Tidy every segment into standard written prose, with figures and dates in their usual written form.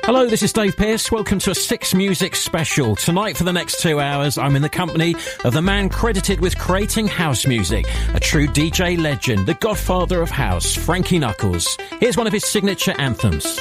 Hello, this is Dave Pearce. Welcome to a Six Music special. Tonight for the next 2 hours, I'm in the company of the man credited with creating house music, a true DJ legend, the godfather of house, Frankie Knuckles. Here's one of his signature anthems.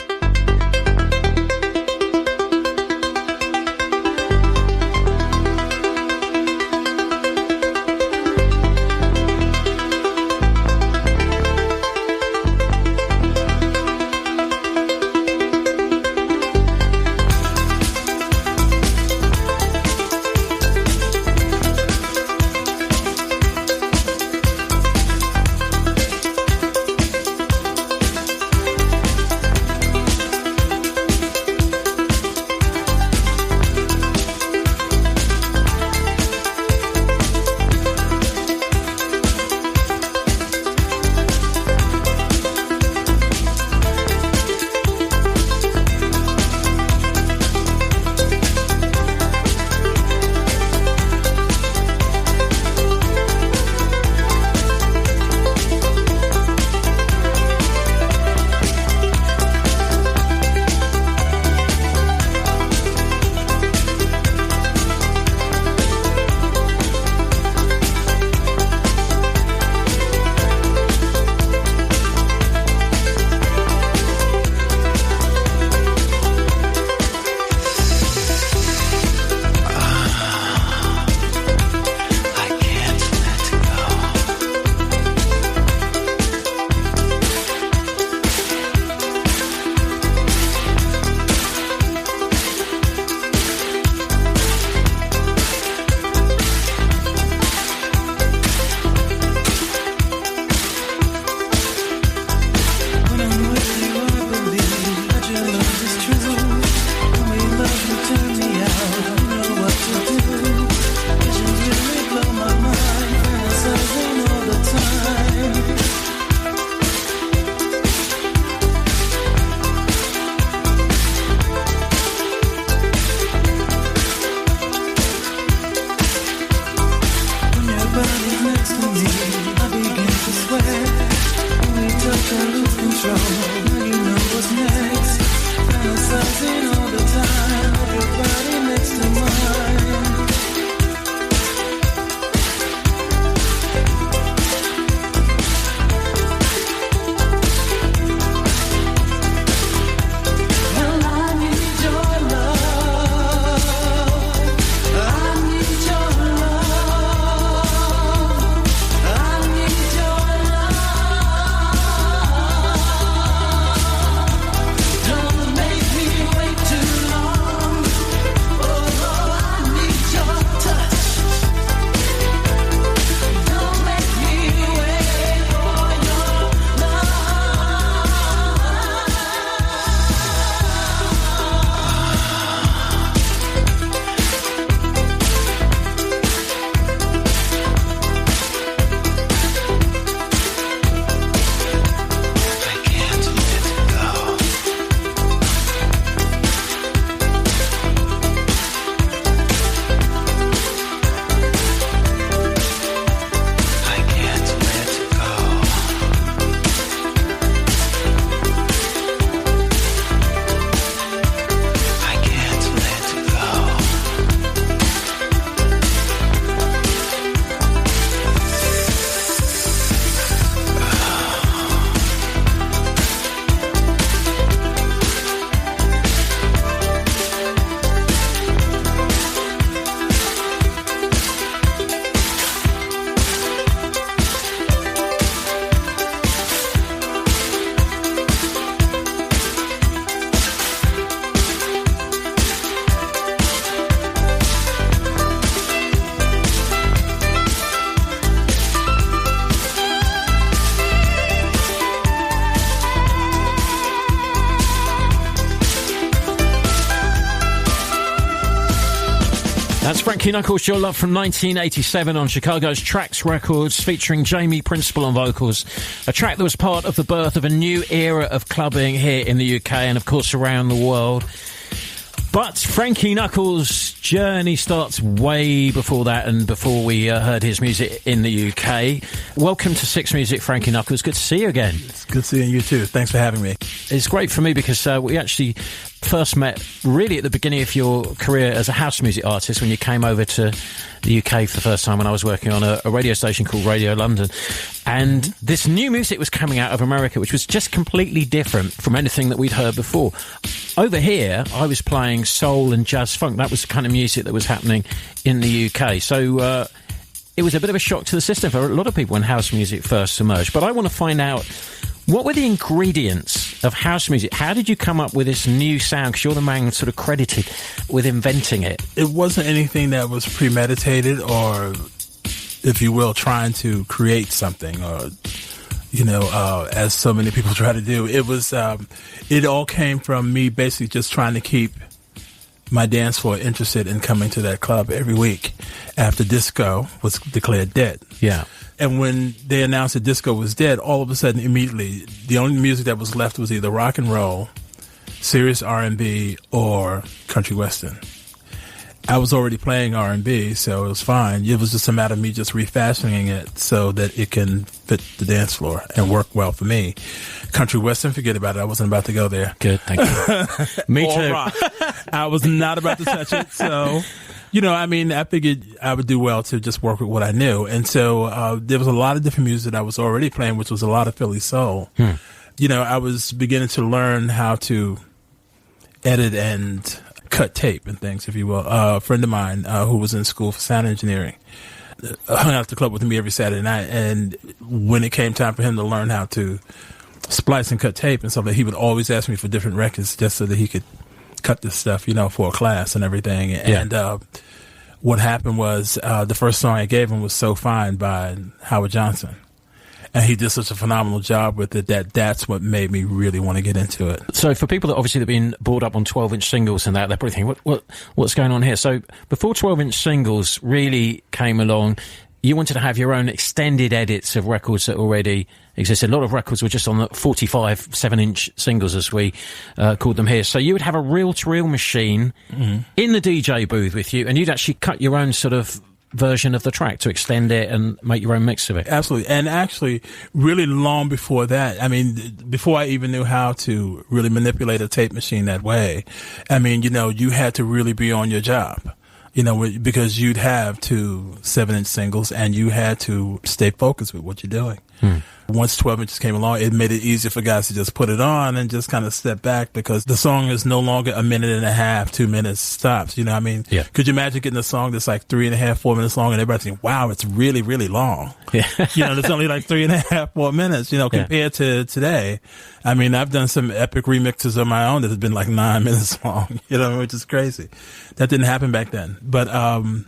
That's Frankie Knuckles, Your Love from 1987 on Chicago's Trax Records, featuring Jamie Principal on vocals. A track that was part of the birth of a new era of clubbing here in the UK and, of course, around the world. But Frankie Knuckles' journey starts way before that and before we heard his music in the UK. Welcome to Six Music, Frankie Knuckles. Good to see you again. It's good seeing you too. Thanks for having me. It's great for me because we actually first met really at the beginning of your career as a house music artist when you came over to the UK for the first time when I was working on a radio station called Radio London. And this new music was coming out of America, which was just completely different from anything that we'd heard before. Over here, I was playing soul and jazz funk. That was the kind of music that was happening in the UK. So it was a bit of a shock to the system for a lot of people when house music first emerged. But I want to find out, what were the ingredients of house music? How did you come up with this new sound? Because you're the man sort of credited with inventing it. It wasn't anything that was premeditated or, if you will, trying to create something or, as so many people try to do. It was, it all came from me basically just trying to keep my dance floor interested in coming to that club every week after disco was declared dead. Yeah. And when they announced that disco was dead, all of a sudden, immediately, the only music that was left was either rock and roll, serious R&B, or country western. I was already playing R&B, so it was fine. It was just a matter of me just refashioning it so that it can fit the dance floor and work well for me. Country western, forget about it. I wasn't about to go there. Good, thank you. Me too. Rock. I was not about to touch it, so... I figured I would do well to just work with what I knew. And so there was a lot of different music that I was already playing, which was a lot of Philly soul. I was beginning to learn how to edit and cut tape and things, if you will. A friend of mine who was in school for sound engineering hung out at the club with me every Saturday night. And when it came time for him to learn how to splice and cut tape and stuff, he would always ask me for different records just so that he could cut this stuff, for a class and everything. Yeah. And what happened was the first song I gave him was So Fine by Howard Johnson. And he did such a phenomenal job with it that's what made me really want to get into it. So for people that obviously have been brought up on 12-inch singles and that, they're probably thinking, what's going on here? So before 12-inch singles really came along, you wanted to have your own extended edits of records that already existed. A lot of records were just on the 45 7-inch singles, as we called them here. So you would have a reel-to-reel machine in the DJ booth with you, and you'd actually cut your own sort of version of the track to extend it and make your own mix of it. Absolutely. And actually, really long before that, before I even knew how to really manipulate a tape machine that way, you had to really be on your job. Because you'd have 2 7-inch singles and you had to stay focused with what you're doing. Once 12 inches came along, it made it easier for guys to just put it on and just kind of step back because the song is no longer a minute and a half, 2 minutes stops. Yeah. Could you imagine getting a song that's like 3.5, 4 minutes long and everybody thinking, wow, it's really, really long. Yeah. It's only like 3.5, 4 minutes, compared to today. I've done some epic remixes of my own that have been like 9 minutes long, which is crazy. That didn't happen back then. But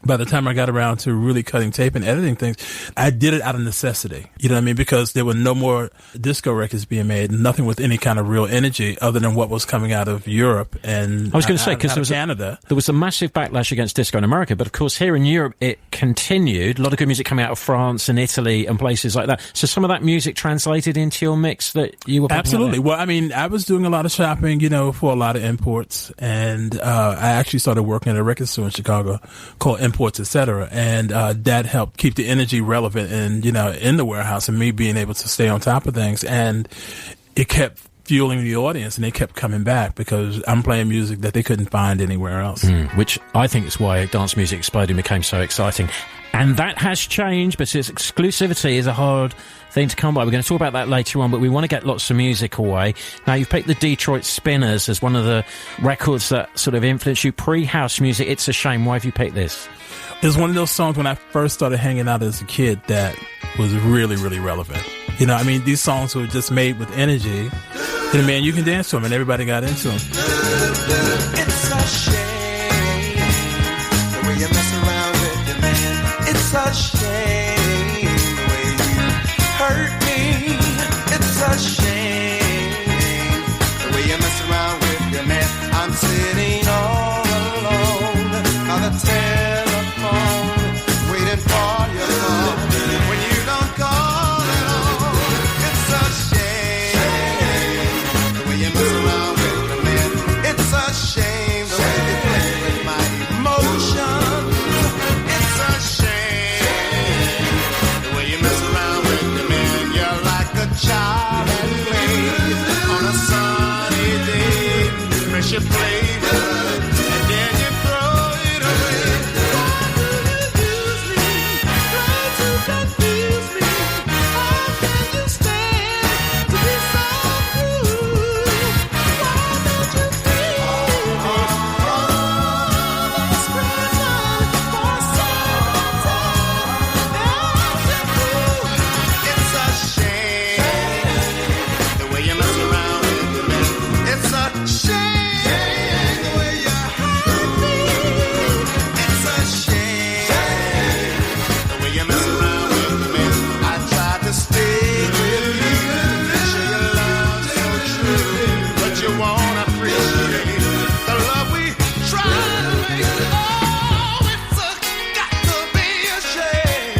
by the time I got around to really cutting tape and editing things, I did it out of necessity. Because there were no more disco records being made, nothing with any kind of real energy other than what was coming out of Europe and I was going to say, because there was a massive backlash against disco in America, but of course here in Europe it continued. A lot of good music coming out of France and Italy and places like that. So some of that music translated into your mix that you were Absolutely. Well, I was doing a lot of shopping, for a lot of imports, and I actually started working at a record store in Chicago called Imports, Etc., and that helped keep the energy relevant and in the warehouse and me being able to stay on top of things, and it kept fueling the audience and they kept coming back because I'm playing music that they couldn't find anywhere else. Which I think is why dance music exploding became so exciting. And that has changed, but its exclusivity is a hard thing to come by. We're going to talk about that later on, but we want to get lots of music away. Now, you've picked the Detroit Spinners as one of the records that sort of influenced you pre-house music. It's a shame. Why have you picked this? It's one of those songs when I first started hanging out as a kid that was really, really relevant. These songs were just made with energy. And you can dance to them, and everybody got into them. It's a shame the way you mess around with your man. It's a shame the way you hurt me. It's a shame the way you mess around with your man. I'm sitting all alone on the telephone, waiting for your call. When you don't call at all, it's a shame the way you mess around with your man. It's a shame the way you what you play good, and then you throw it away. Why do you use me? Try to confuse me. How can you stand to be so cruel? Why don't you feel this prison for some time? It's a shame the way you mess around with me. It's a shame the way you hurt me. It's a shame the way you mess around with me. I tried to stay with you, show your love so true, but you won't appreciate the love we try to make. Oh, it's got to be a shame.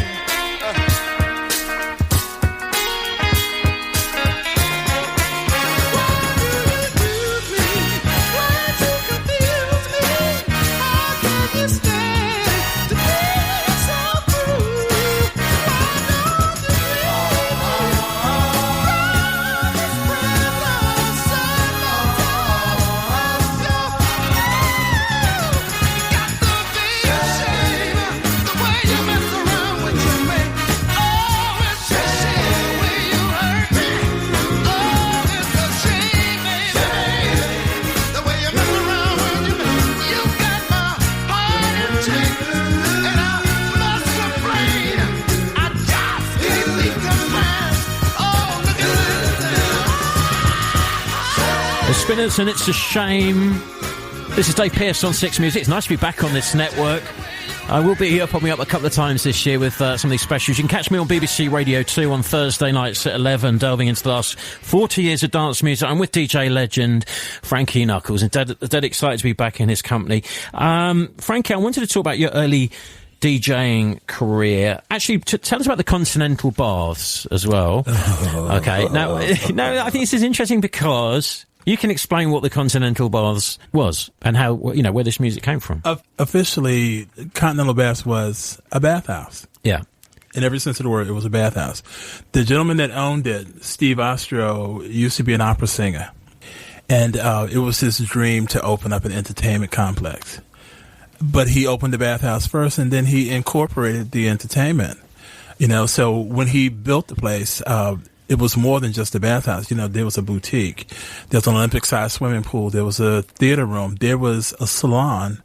The Spinners, and it's a shame. This is Dave Pearce on Six Music. It's nice to be back on this network. I will be here popping up a couple of times this year with some of these specials. You can catch me on BBC Radio 2 on Thursday nights at 11, delving into the last 40 years of dance music. I'm with DJ legend Frankie Knuckles, and dead excited to be back in his company. Frankie, I wanted to talk about your early DJing career. Actually, tell us about the continental baths as well. Okay, now, I think this is interesting because you can explain what the Continental Baths was and how, you know, where this music came from. Officially, Continental Baths was a bathhouse. Yeah. In every sense of the word, it was a bathhouse. The gentleman that owned it, Steve Ostro, used to be an opera singer. And it was his dream to open up an entertainment complex. But he opened the bathhouse first, and then he incorporated the entertainment. You know, so when he built the place, it was more than just a bathhouse. You know, there was a boutique. There was an Olympic-sized swimming pool. There was a theater room. There was a salon.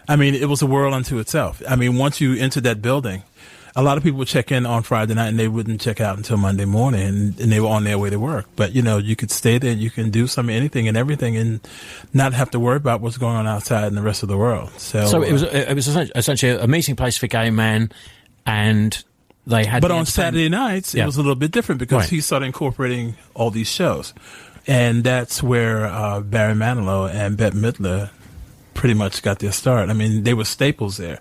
I mean, it was a world unto itself. I mean, once you entered that building, a lot of people would check in on Friday night and they wouldn't check out until Monday morning, and they were on their way to work. But, you know, you could stay there, you can do anything and everything and not have to worry about what's going on outside in the rest of the world. So it was essentially a meeting place for gay men, and they had. But on Saturday nights, it was a little bit different because he started incorporating all these shows. And that's where Barry Manilow and Bette Midler pretty much got their start. I mean, they were staples there.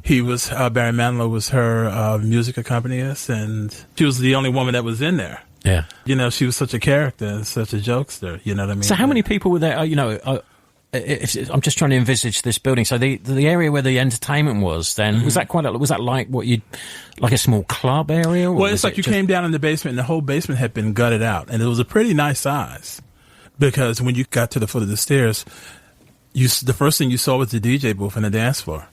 He was, Barry Manilow was her music accompanist, and she was the only woman that was in there. Yeah. You know, she was such a character and such a jokester, you know what I mean? So how many people were there? You know, I'm just trying to envisage this building. So the area where the entertainment was then, was that like what like a small club area? Well, it's like you came down in the basement and the whole basement had been gutted out, and it was a pretty nice size because when you got to the foot of the stairs, the first thing you saw was the DJ booth and the dance floor.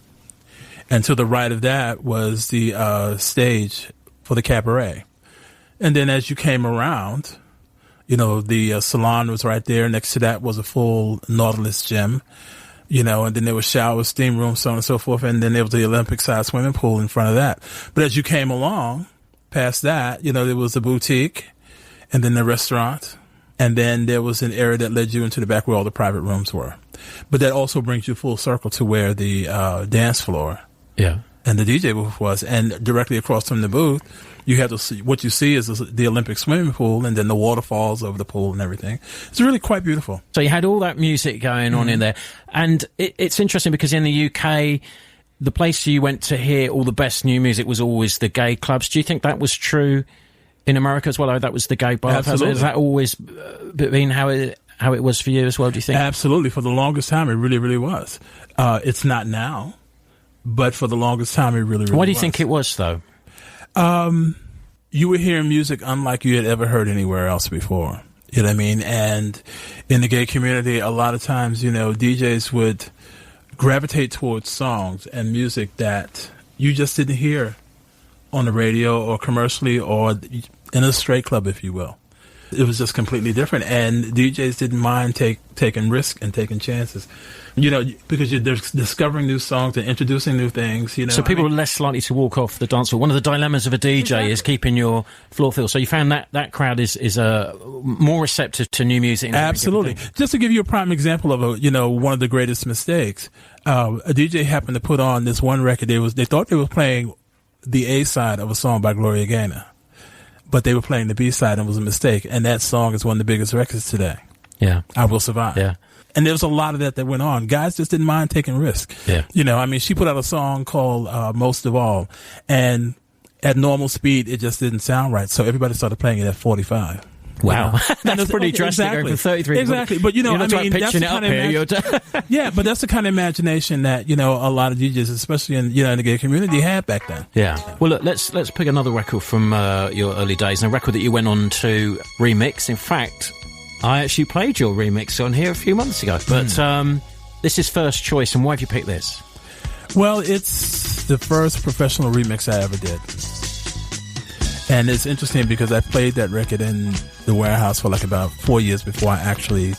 And to the right of that was the stage for the cabaret. And then as you came around, you know, the salon was right there. Next to that was a full Nautilus gym, you know, and then there was showers, steam rooms, so on and so forth. And then there was the Olympic-sized swimming pool in front of that. But as you came along, past that, you know, there was a boutique and then the restaurant. And then there was an area that led you into the back where all the private rooms were. But that also brings you full circle to where the dance floor and the DJ booth was. And directly across from the booth, you have to see, what you see is the Olympic swimming pool and then the waterfalls over the pool and everything. It's really quite beautiful. So you had all that music going on in there. And it's interesting because in the UK, the place you went to hear all the best new music was always the gay clubs. Do you think that was true in America as well? That was the gay bar. Absolutely. Has that always been how it was for you as well, do you think? Absolutely. For the longest time, it really, really was. It's not now, but for the longest time, it really, really was. Why do you think it was, though? You were hearing music unlike you had ever heard anywhere else before. You know what I mean? And in the gay community, a lot of times, DJs would gravitate towards songs and music that you just didn't hear on the radio or commercially or in a straight club, if you will. It was just completely different. And DJs didn't mind taking risks and taking chances, because you're discovering new songs and introducing new things. So people are less likely to walk off the dance floor. One of the dilemmas of a DJ is keeping your floor filled. So you found that crowd is more receptive to new music. Absolutely. Just to give you a prime example of one of the greatest mistakes, a DJ happened to put on this one record. They thought they were playing the A side of a song by Gloria Gaynor, but they were playing the B side, and it was a mistake. And that song is one of the biggest records today. Yeah. I Will Survive. Yeah. And there was a lot of that went on. Guys just didn't mind taking risks. Yeah. She put out a song called Most of All, and at normal speed, it just didn't sound right. So everybody started playing it at 45. Wow. That's pretty drastic. Exactly. Going from 33. Exactly. But, that's the kind of yeah, but that's the kind of imagination that, a lot of DJs, especially in the gay community, had back then. Yeah. Well, look, let's pick another record from your early days, and a record that you went on to remix. In fact, I actually played your remix on here a few months ago. But this is First Choice, and why have you picked this? Well, it's the first professional remix I ever did. And it's interesting because I played that record in the warehouse for about 4 years before I actually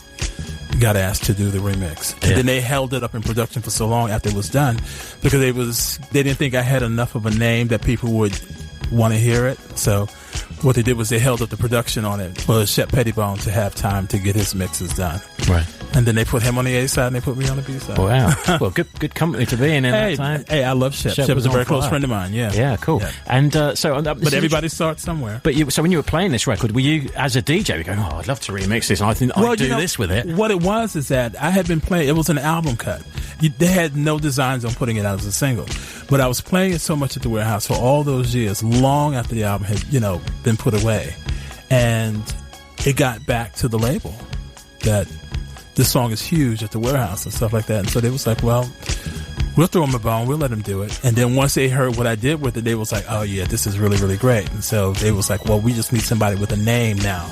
got asked to do the remix. And then they held it up in production for so long after it was done because they didn't think I had enough of a name that people would want to hear it. So what they did was they held up the production on it for Shep Pettibone to have time to get his mixes done. Right. And then they put him on the A side and they put me on the B side. Wow. Well, good company to be in that time. Hey, I love Shep. Shep was a very close friend of mine, yeah. Yeah, cool. Yeah. And but everybody starts somewhere. But so when you were playing this record, were you, as a DJ, going, I'd love to remix this, and I think I'd do this with it? What it was is that I had been playing, it was an album cut. They had no designs on putting it out as a single. But I was playing it so much at the warehouse for all those years, long after the album had, been put away. And it got back to the label that this song is huge at the warehouse and stuff like that. And so they was like, well, we'll throw them a bone. We'll let them do it. And then once they heard what I did with it, they was like, oh, yeah, this is really, really great. And so they was like, well, we just need somebody with a name now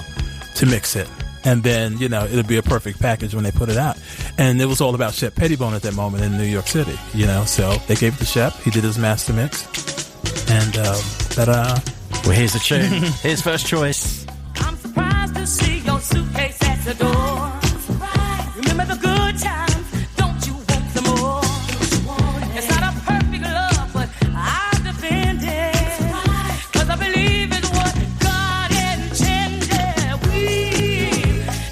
to mix it. And then, it'll be a perfect package when they put it out. And it was all about Shep Pettibone at that moment in New York City, So they gave it to Shep. He did his master mix. And ta-da. Well, here's the tune. Here's First Choice. I'm surprised to see your suitcase at the door. Remember the good times, don't you want some more? It's not a perfect love, but I defend it. 'Cause I believe it's what God intended. We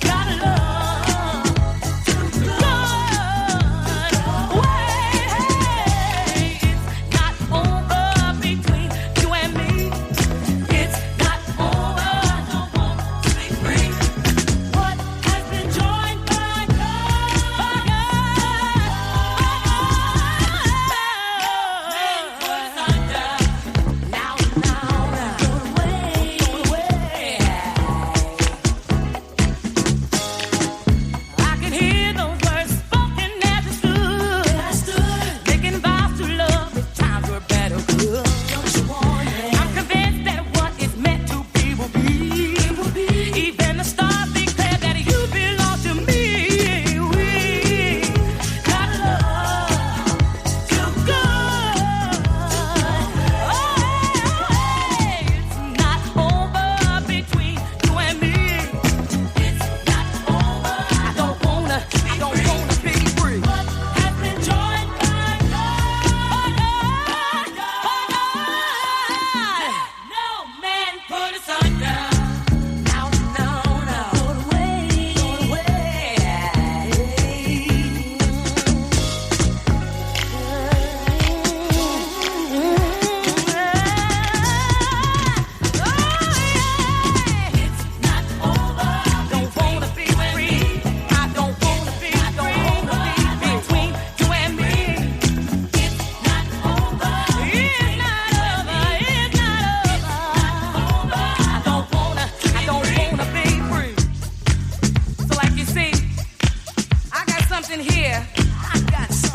got love to God way. It's not over between you and me. It's not over. I don't want to be free. What has been joined by God? Now, go away. I can hear those words spoken as it stood. Making vows to love if times were better good. I'm convinced that what is meant to be will be. Even the stars declare that you belong to me. We got love to God. It's not over between you and me. It's not over. I don't wanna be free. What has been joined by God? No man put us under. No. Go away. It's not over. I don't wanna be free. I don't wanna be between you and me. It's not over. It's not over. I don't wanna be free. So like you see, I got something here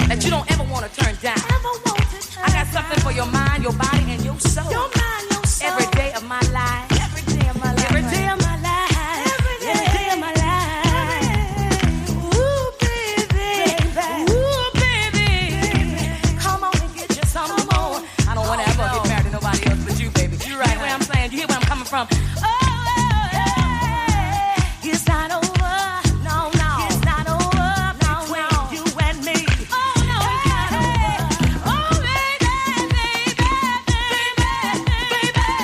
that you don't ever want to turn down. I got something for your mind, your body, and your soul. Every day of my life. Every day of my life. from. It's not over. No, no. It's not over. No, between you and me. Oh, no. Oh, baby, baby, baby, baby.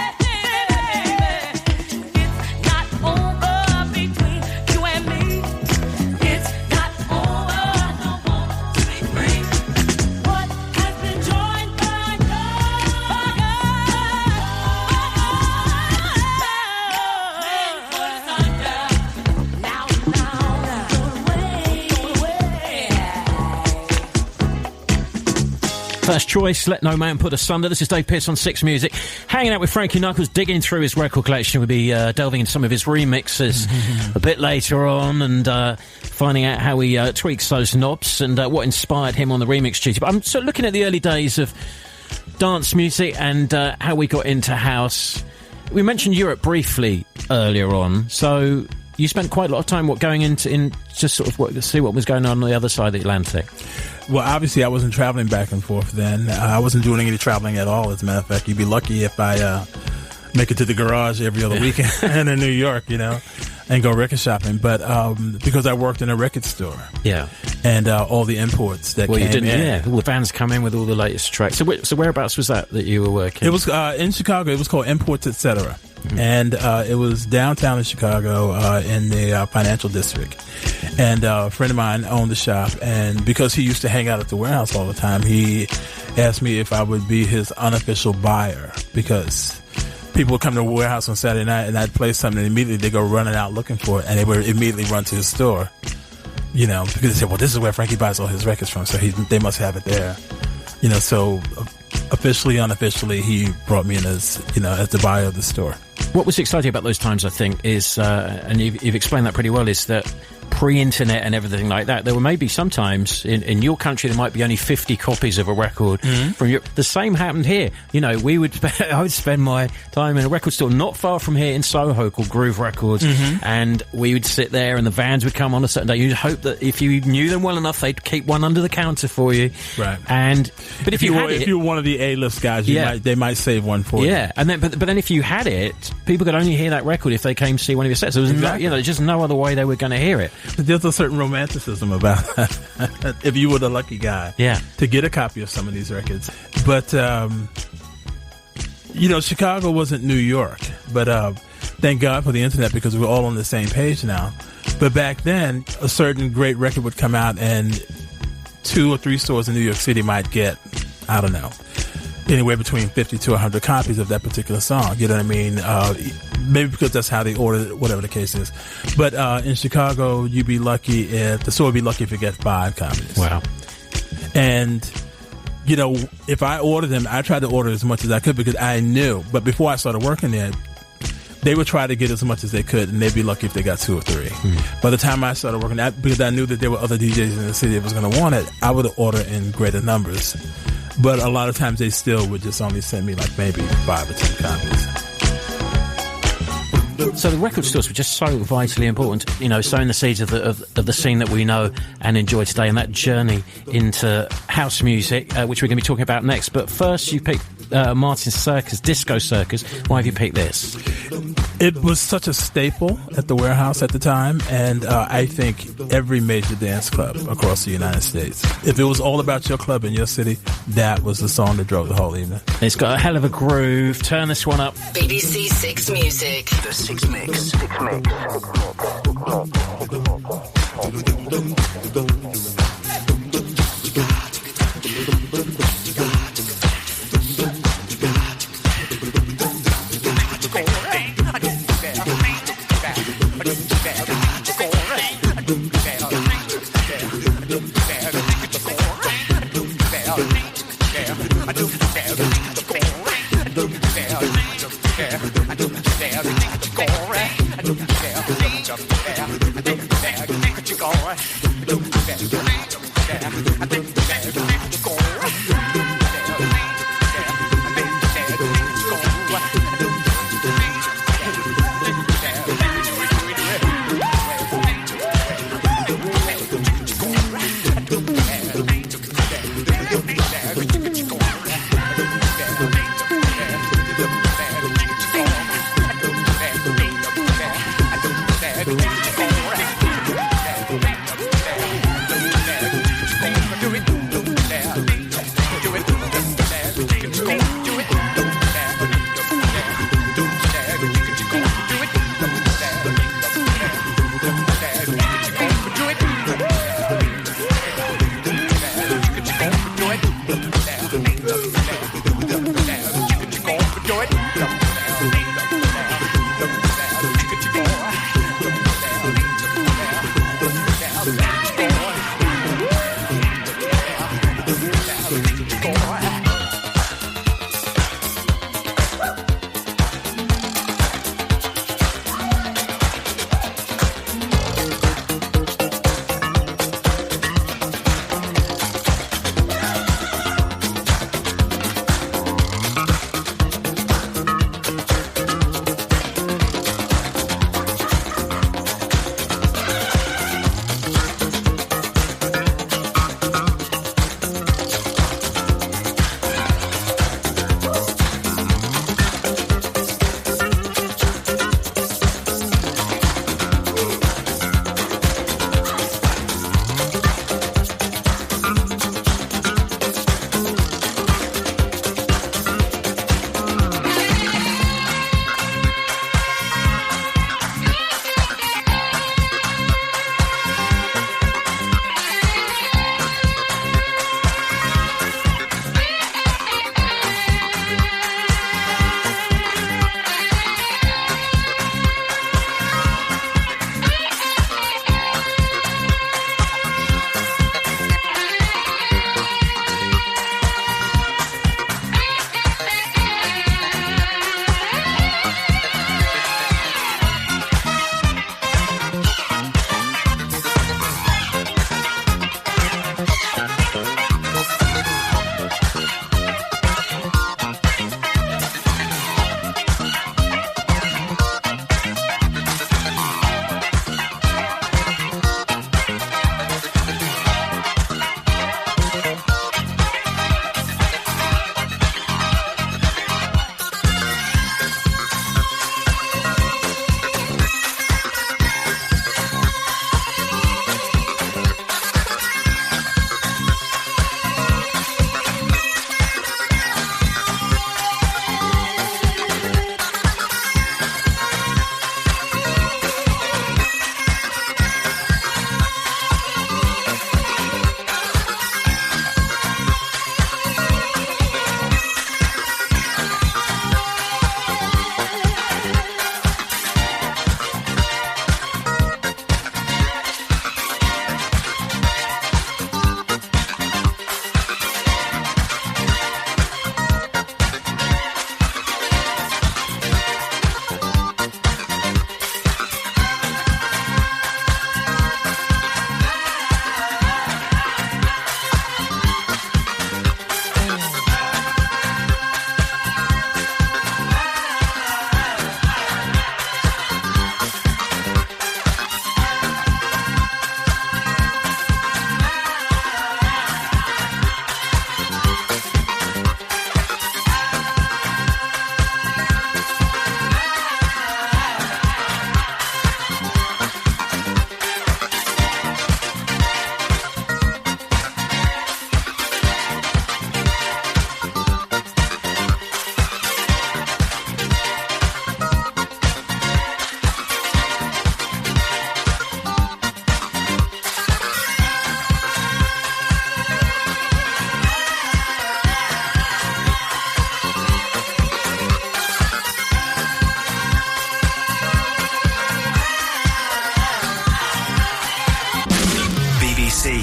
It's not over between you and me. It's not over. No more to be free. What has been joined by First choice, Let No Man Put Us Under. This is Dave Pearce on Six Music. Hanging out with Frankie Knuckles, digging through his record collection. We'll be delving into some of his remixes a bit later on and finding out how he tweaks those knobs and what inspired him on the remix duty. But I'm sort of looking at the early days of dance music and how we got into house. We mentioned Europe briefly earlier on, so you spent quite a lot of time going into just sort of see what was going on the other side of the Atlantic. Well, obviously, I wasn't traveling back and forth then. I wasn't doing any traveling at all, as a matter of fact. You'd be lucky if I make it to the garage every other weekend in New York, you know, and go record shopping. But because I worked in a record store. Yeah. And all the imports that came in. Yeah, all the vans come in with all the latest tracks. So whereabouts was that you were working? It was in Chicago. It was called Imports, Etc. And it was downtown in Chicago in the financial district. And a friend of mine owned the shop, and because he used to hang out at the warehouse all the time, he asked me if I would be his unofficial buyer, because people would come to the warehouse on Saturday night and I'd play something and immediately they'd go running out looking for it, and they would immediately run to the store, you know, because they said, well, this is where Frankie buys all his records from, so they must have it there. You know, so officially, unofficially, he brought me in as, you know, as the buyer of the store. What was exciting about those times, I think, is, and you've explained that pretty well, is that pre-internet and everything like that, there were maybe sometimes in your country there might be only 50 copies of a record from Europe. The same happened here. You know, I would spend my time in a record store not far from here in Soho called Groove Records, and we would sit there and the vans would come on a certain day. You'd hope that if you knew them well enough, they'd keep one under the counter for you. Right. But if you were one of the A-list guys, they might save one for you. Yeah, and then but then if you had it, people could only hear that record if they came to see one of your sets. There was there's just no other way they were going to hear it. There's a certain romanticism about that. If you were the lucky guy to get a copy of some of these records. But, you know, Chicago wasn't New York. But thank God for the internet, because we're all on the same page now. But back then, a certain great record would come out and 2 or 3 stores in New York City might get, I don't know, anywhere between 50 to 100 copies of that particular song. You know what I mean? Maybe because that's how they ordered it, whatever the case is. But in Chicago, you'd be lucky if the store would be lucky if you get 5 copies. Wow. And, you know, if I ordered them, I tried to order as much as I could because I knew. But before I started working there, they would try to get as much as they could, and they'd be lucky if they got 2 or 3. By the time I started working, because I knew that there were other DJs in the city that was going to want it, I would order in greater numbers. But a lot of times they still would just only send me like maybe 5 or 10 copies. So the record stores were just so vitally important, you know, sowing the seeds of the scene that we know and enjoy today, and that journey into house music, which we're going to be talking about next. But first, you picked Martin Circus, Disco Circus. Why have you picked this? It was such a staple at the warehouse at the time, and I think every major dance club across the United States, if it was all about your club in your city, that was the song that drove the whole evening. It's got a hell of a groove. Turn this one up. BBC Six Music. The Six Mix.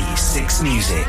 V6 Music.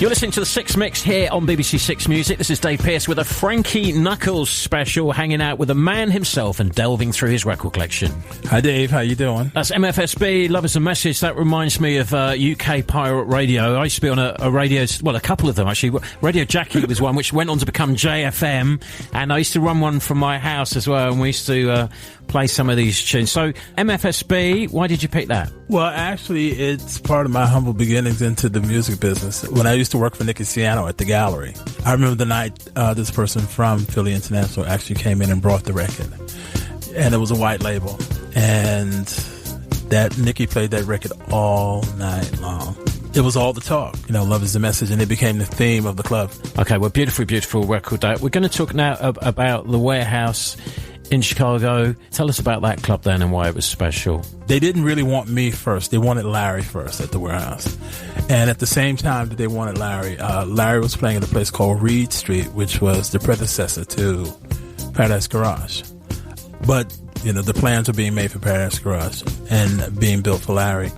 You're listening to the Six Mix here on BBC Six Music. This is Dave Pearce with a Frankie Knuckles special, hanging out with the man himself and delving through his record collection. Hi, Dave. How you doing? That's MFSB, Love is a Message. That reminds me of UK pirate radio. I used to be on a radio, well, a couple of them actually. Radio Jackie was one, which went on to become JFM, and I used to run one from my house as well, and we used to play some of these tunes. So, MFSB, why did you pick that? Well, actually, it's part of my humble beginnings into the music business. When I used to work for Nicky Ciano at the Gallery, I remember the night this person from Philly International actually came in and brought the record. And it was a white label. And that Nicky played that record all night long. It was all the talk. You know, Love is the Message, and it became the theme of the club. Okay, well, beautiful, beautiful record. We're going to talk now about The Warehouse in Chicago. Tell us about that club then and why it was special. They didn't really want me first. They wanted Larry first at the Warehouse. And at the same time that they wanted Larry, Larry was playing at a place called Reed Street, which was the predecessor to Paradise Garage. But, you know, the plans were being made for Paradise Garage and being built for Larry.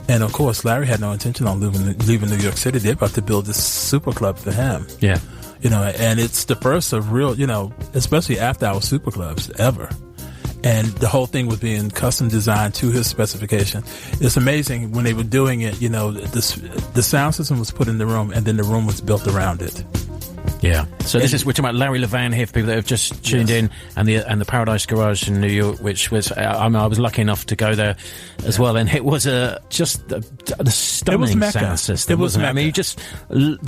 And, of course, Larry had no intention on leaving New York City. They're about to build this super club for him. Yeah. You know, and it's the first of real, you know, especially after our super clubs ever. And the whole thing was being custom designed to his specification. It's amazing when they were doing it, you know, the sound system was put in the room and then the room was built around it. Yeah. So we're talking about Larry Levan here for people that have just tuned in, and the Paradise Garage in New York, which was I was lucky enough to go there as well, and it was just the stunning sound system. It was wasn't Mecca. I mean, you just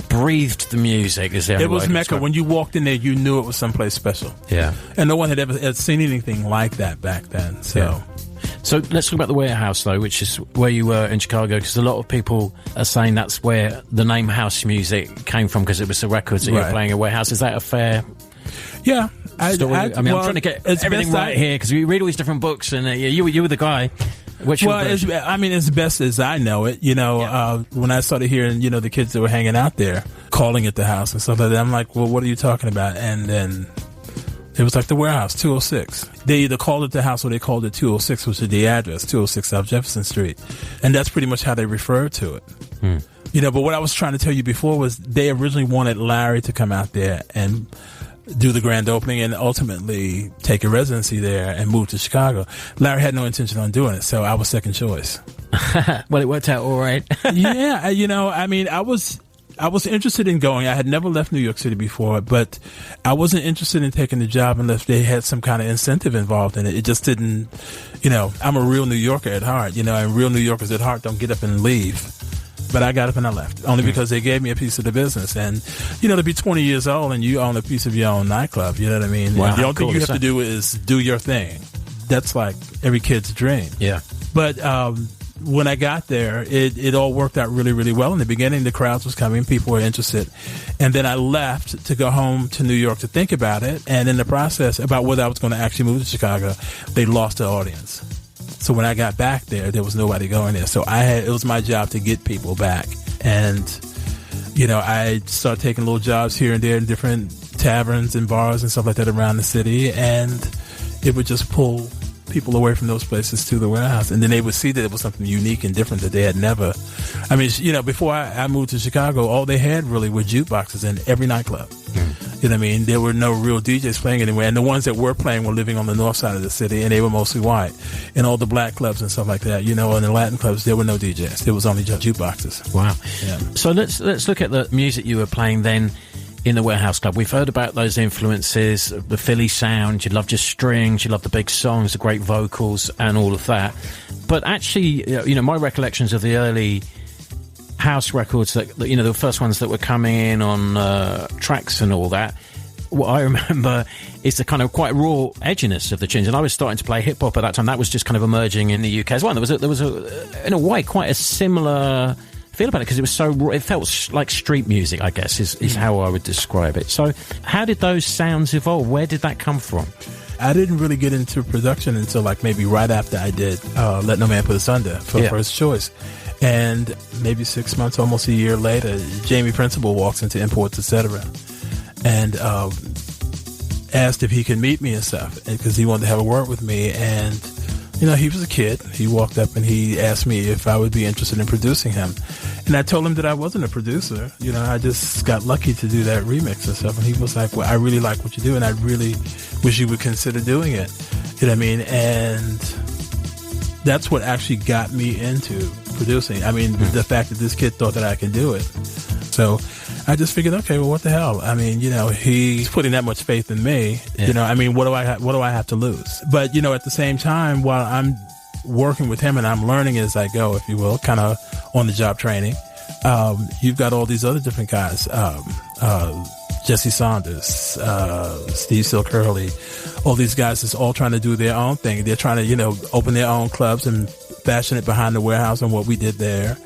breathed the music. It was Mecca. When you walked in there, you knew it was someplace special. Yeah. And no one had ever seen anything like that back then. So. Yeah. So let's talk about the Warehouse, though, which is where you were in Chicago, because a lot of people are saying that's where the name house music came from, because it was the records that you were playing at Warehouse. Is that a fair story? I'm trying to get everything right here, because we read all these different books, and you were the guy. As best as I know it, you know, when I started hearing, you know, the kids that were hanging out there calling it the house and stuff like that, I'm like, well, what are you talking about? And then it was like the Warehouse, 206. They either called it the house or they called it 206, which is the address, 206 South Jefferson Street. And that's pretty much how they referred to it. You know, but what I was trying to tell you before was they originally wanted Larry to come out there and do the grand opening and ultimately take a residency there and move to Chicago. Larry had no intention on doing it, so I was second choice. Well, it worked out all right. Yeah, you know, I mean, I was interested in going. I had never left New York City before, but I wasn't interested in taking the job unless they had some kind of incentive involved in it. It just didn't, you know, I'm a real New Yorker at heart, you know, and real New Yorkers at heart don't get up and leave. But I got up and I left, only because they gave me a piece of the business. And, you know, to be 20 years old and you own a piece of your own nightclub, you know what I mean? Wow, the only thing you have to do is do your thing. That's like every kid's dream. Yeah. But, when I got there, it all worked out really, really well. In the beginning, the crowds was coming, people were interested. And then I left to go home to New York to think about it. And in the process, about whether I was going to actually move to Chicago, they lost the audience. So when I got back there was nobody going there. So it was my job to get people back. And, you know, I started taking little jobs here and there in different taverns and bars and stuff like that around the city. And it would just pull people away from those places to the Warehouse, and then they would see that it was something unique and different that they had never. I mean, you know, before I moved to Chicago, all they had really were jukeboxes in every nightclub. You know what I mean? There were no real DJs playing anywhere, and the ones that were playing were living on the north side of the city, and they were mostly white. In all the black clubs and stuff like that, you know, in the Latin clubs, there were no DJs. There was only just jukeboxes. Wow. Yeah. So let's look at the music you were playing then in the Warehouse Club. We've heard about those influences, the Philly sound. You love just strings, you love the big songs, the great vocals, and all of that. But actually, you know, my recollections of the early house records that you know, the first ones that were coming in on tracks and all that, what I remember is the kind of quite raw edginess of the tunes. And I was starting to play hip hop at that time. That was just kind of emerging in the UK as well. And there was in a way quite a similar feel about it, because it was so raw. It felt like street music, I guess, is how I would describe it. So how did those sounds evolve? Where did that come from? I didn't really get into production until like maybe right after I did Let No Man Put Us Under for First Choice. And maybe 6 months, almost a year later, Jamie Principal walks into Imports, Etc. and asked if he could meet me and stuff, because he wanted to have a word with me. And you know, he was a kid. He walked up and he asked me if I would be interested in producing him. And I told him that I wasn't a producer. You know, I just got lucky to do that remix and stuff. And he was like, well, I really like what you do, and I really wish you would consider doing it. You know what I mean? And that's what actually got me into producing. I mean, the fact that this kid thought that I could do it. So I just figured, okay, well, what the hell? I mean, you know, he's putting that much faith in me. Yeah. You know, I mean, what do I have to lose? But, you know, at the same time, while I'm working with him and I'm learning as I go, if you will, kind of on the job training, you've got all these other different guys, Jesse Saunders, Steve Silk-Hurley, all these guys that's all trying to do their own thing. They're trying to, you know, open their own clubs and fashion it behind the warehouse and what we did there.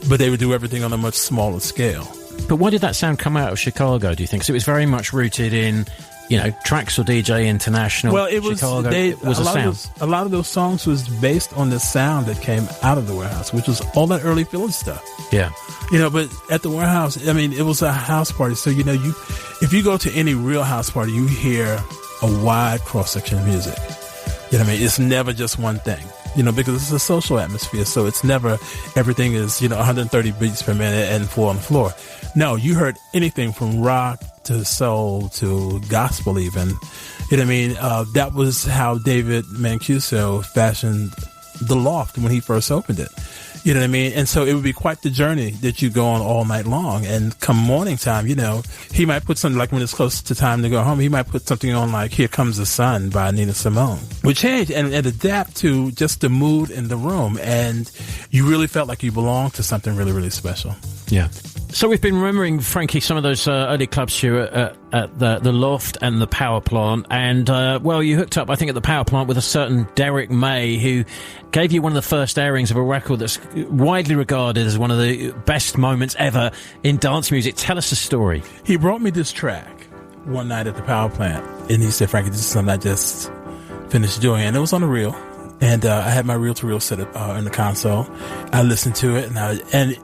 But they would do everything on a much smaller scale. But why did that sound come out of Chicago, do you think? Because it was very much rooted in, you know, Traxel DJ International. Well, it was Chicago. It was a sound. A lot of those songs was based on the sound that came out of the warehouse, which was all that early Philly stuff. Yeah. You know, but at the warehouse, I mean, it was a house party. So, you know, if you go to any real house party, you hear a wide cross-section of music. You know what I mean? It's never just one thing. You know, because it's a social atmosphere, so it's never everything is, you know, 130 beats per minute and 4 on the floor. No, you heard anything from rock to soul to gospel even. You know what I mean? That was how David Mancuso fashioned the Loft when he first opened it. You know what I mean? And so it would be quite the journey that you go on all night long. And come morning time, you know, he might put something like when it's close to time to go home, he might put something on like Here Comes the Sun by Nina Simone. Would change and adapt to just the mood in the room. And you really felt like you belonged to something really, really special. Yeah. So we've been remembering, Frankie, some of those early clubs here at the Loft and the Power Plant. And, well, you hooked up, I think, at the Power Plant with a certain Derek May, who gave you one of the first airings of a record that's widely regarded as one of the best moments ever in dance music. Tell us the story. He brought me this track one night at the Power Plant. And he said, Frankie, this is something I just finished doing. And it was on a reel. And I had my reel-to-reel set up in the console. I listened to it, and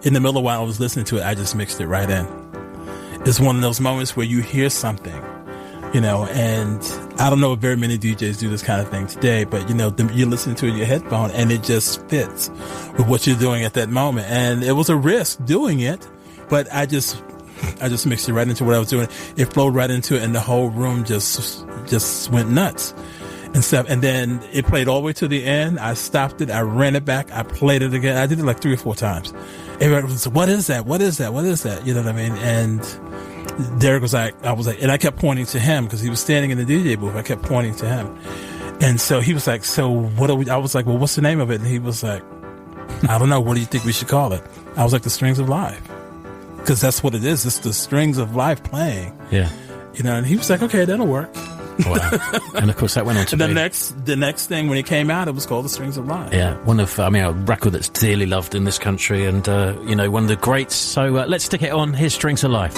in the middle of while I was listening to it, I just mixed it right in. It's one of those moments where you hear something, you know, and I don't know if very many DJs do this kind of thing today, but, you know, you're listening to it in your headphone and it just fits with what you're doing at that moment. And it was a risk doing it, but I just mixed it right into what I was doing. It flowed right into it and the whole room just went nuts and stuff. And then it played all the way to the end. I stopped it. I ran it back. I played it again. I did it like 3 or 4 times. Everybody was like, what is that? What is that? What is that? You know what I mean? And Derek was like, and I kept pointing to him because he was standing in the DJ booth. I kept pointing to him. And so he was like, so what are we? I was like, well, what's the name of it? And he was like, I don't know. What do you think we should call it? I was like, The Strings of Life. Because that's what it is. It's the strings of life playing. Yeah. You know, and he was like, okay, that'll work. Wow. And of course that went on to the next thing when it came out, it was called The Strings of Life. Yeah, a record that's dearly loved in this country and you know, one of the greats. So let's stick it on. Here's Strings of Life.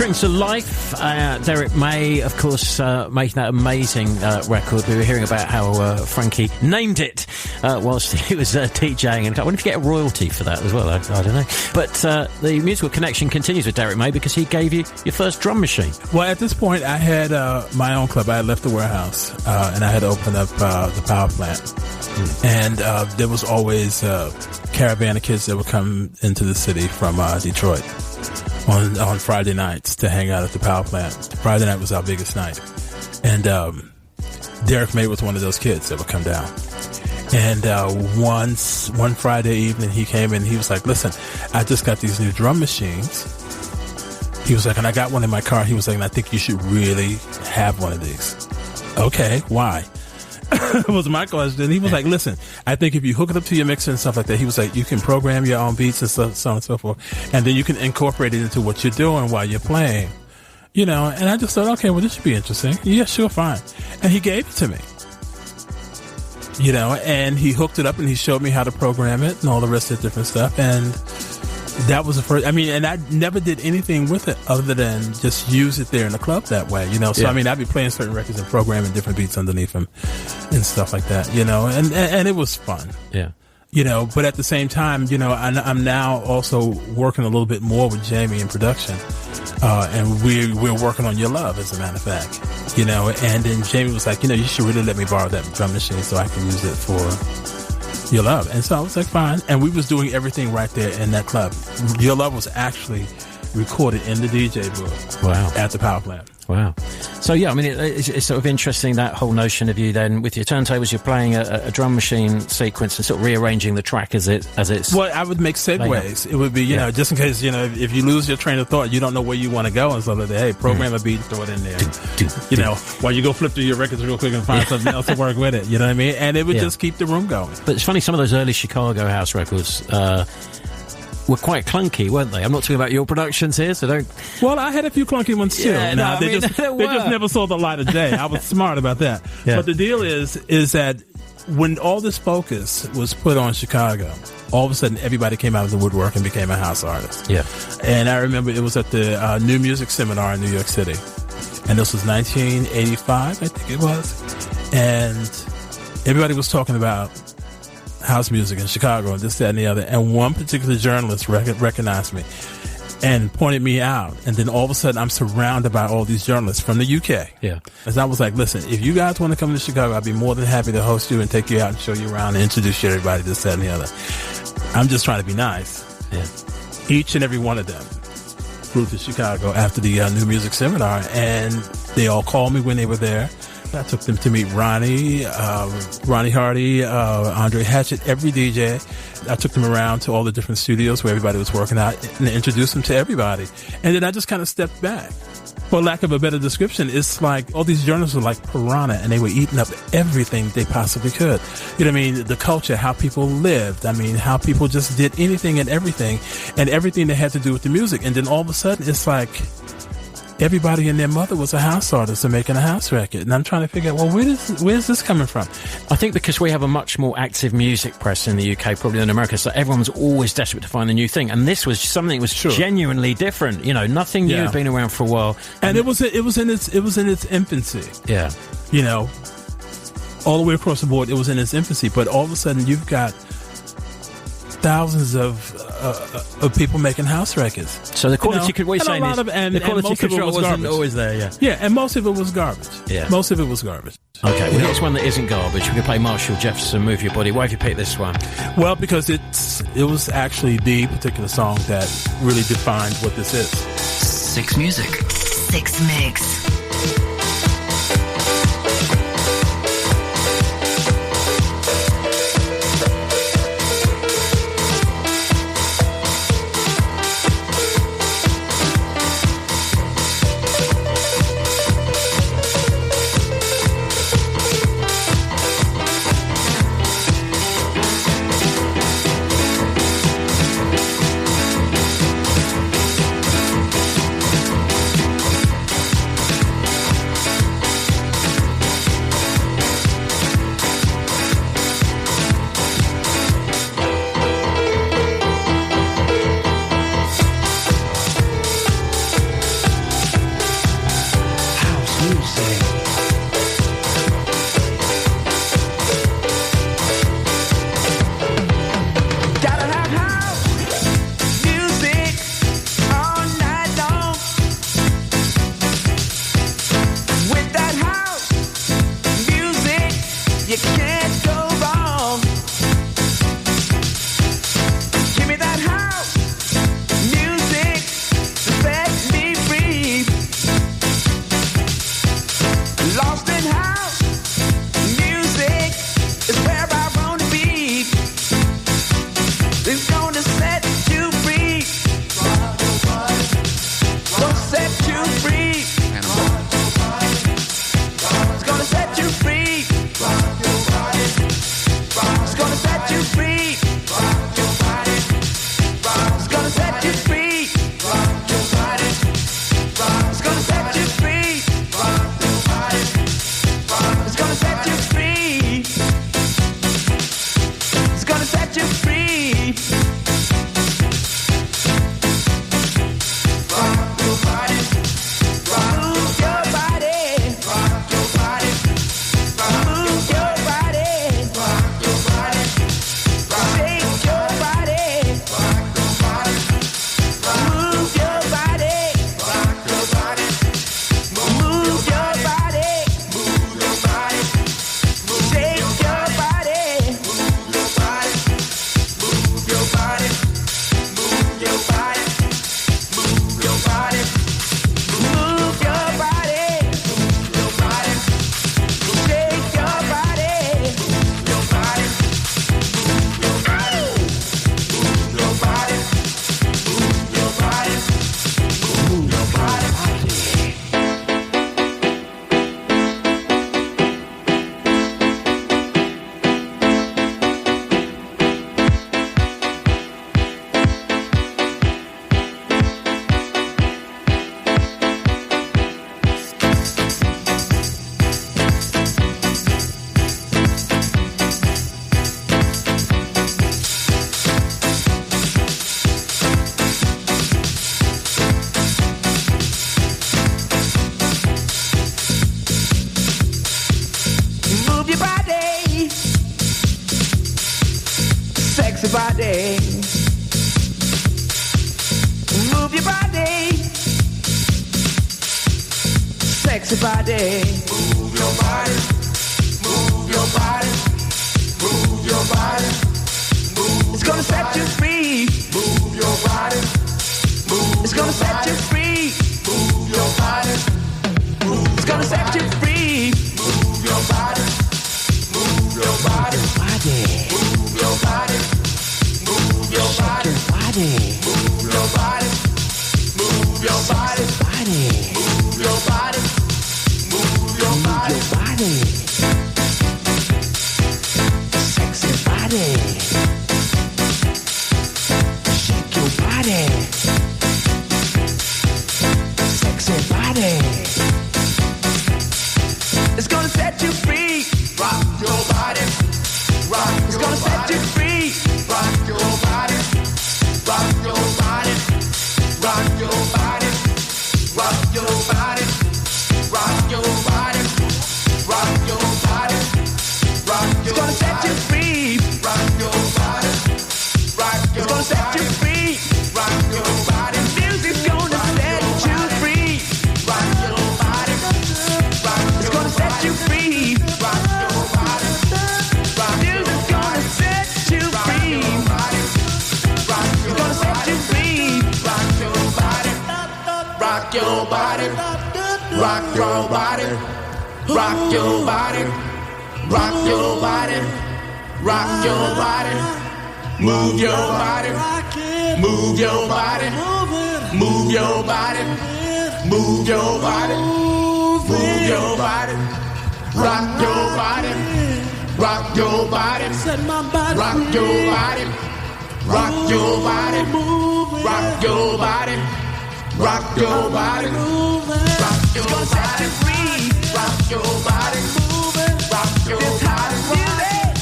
Bring to life. Derek May, of course, making that amazing record. We were hearing about how Frankie named it whilst he was DJing. And I wonder if you get a royalty for that as well. I don't know. But the musical connection continues with Derek May because he gave you your first drum machine. Well, at this point, I had my own club. I had left the warehouse, and I had opened up the power plant. And there was always a caravan of kids that would come into the city from Detroit on Friday nights to hang out at the power plant. Friday night was our biggest night. And Derek May was one of those kids that would come down. And one Friday evening, he came in and he was like, listen, I just got these new drum machines. He was like, and I got one in my car. He was like, and I think you should really have one of these. Okay, why? Was my question. He was like, listen, I think if you hook it up to your mixer and stuff like that, he was like, you can program your own beats and so on and so forth. And then you can incorporate it into what you're doing while you're playing. You know, and I just thought, okay, well, this should be interesting. Yeah, sure, fine. And he gave it to me. You know, and he hooked it up and he showed me how to program it and all the rest of the different stuff. And that was the first, I mean, and I never did anything with it other than just use it there in the club that way, you know. So, yeah. I mean, I'd be playing certain records and programming different beats underneath them and stuff like that, you know, and it was fun. Yeah. You know, but at the same time, you know, I'm now also working a little bit more with Jamie in production. And we're working on Your Love, as a matter of fact, you know, and then Jamie was like, you know, you should really let me borrow that drum machine so I can use it for Your Love. And so I was like, fine. And we was doing everything right there in that club. Your Love was actually recorded in the DJ booth. Wow. At the power plant. Wow. So, yeah, I mean, it's sort of interesting, that whole notion of you then, with your turntables, you're playing a drum machine sequence and sort of rearranging the track as it's... Well, I would make segues. It would be, you know, just in case, you know, if you lose your train of thought, you don't know where you want to go and stuff like that. Hey, program a beat and throw it in there. You know, while you go flip through your records real quick and find something else to work with it. You know what I mean? And it would just keep the room going. But it's funny, some of those early Chicago house records... were quite clunky, weren't they? I'm not talking about your productions here, so don't... Well, I had a few clunky ones too. Yeah, they just never saw the light of day. I was smart about that. Yeah. But the deal is that when all this focus was put on Chicago, all of a sudden everybody came out of the woodwork and became a house artist. Yeah. And I remember it was at the New Music Seminar in New York City. And this was 1985, I think it was. And everybody was talking about house music in Chicago and this, that, and the other. And one particular journalist recognized me and pointed me out. And then all of a sudden, I'm surrounded by all these journalists from the UK. Yeah. And I was like, listen, if you guys want to come to Chicago, I'd be more than happy to host you and take you out and show you around and introduce you to everybody, this, that, and the other. I'm just trying to be nice. Yeah. Each and every one of them flew to Chicago after the New Music Seminar, and they all called me when they were there. I took them to meet Ronnie Hardy, Andre Hatchett, every DJ. I took them around to all the different studios where everybody was working out and introduced them to everybody. And then I just kind of stepped back. For lack of a better description, it's like all these journalists were like piranha, and they were eating up everything they possibly could. You know what I mean? The culture, how people lived. I mean, how people just did anything and everything that had to do with the music. And then all of a sudden, it's like everybody and their mother was a house artist and making a house record. And I'm trying to figure out, well, where's this coming from? I think because we have a much more active music press in the UK probably than America, so everyone's always desperate to find a new thing. And this was something that was genuinely different. You know, nothing new had been around for a while. And it was in its infancy. Yeah. You know, all the way across the board, it was in its infancy. But all of a sudden, you've got thousands of people making house records. So the quality, what you're saying is the quality control wasn't always there, yeah. Yeah, and most of it was garbage. Yeah. Most of it was garbage. Okay, well, here's one that isn't garbage. We can play Marshall Jefferson, Move Your Body. Why have you picked this one? Well, because it was actually the particular song that really defined what this is. Six Music. Six Mix. Sexy body. Move your body. Sexy body. Move your body. Move your body. Move your body. Move. It's gonna set you free. Move your body. Move. It's gonna set you free. Move your body. Move. It's gonna set you free. Move your body. Move your body. Move your body. Move your body. Move your body. Move your body. Move your body. Move your body. Sexy body. Shake your body. Sexy body. It's gonna set you free. Rock your body. Rock your body. It's gonna set you free. Rock your body. Rock your body. Rock your body. Rock your body. Rock your body. Rock your body. Rock your body. It's gonna set you free. Rock your body. Rock your body. It's gonna set you free. Rock your body. Music's gonna set you free. Rock your body. Rock. It's gonna set you free. Rock your body. Rock. Music's gonna set you free. Rock your body. It's gonna set you free. Rock your body. Rock your body. Rock your body. Rock your body. Rock your body. Rock your body. Move your body. Move your body. Move your body. Move your body. Move your body. Rock your body. Rock your body. Rock your body. Rock your body. Rock your body. Rock your body. Rock your body. Rock your body. Rock your body.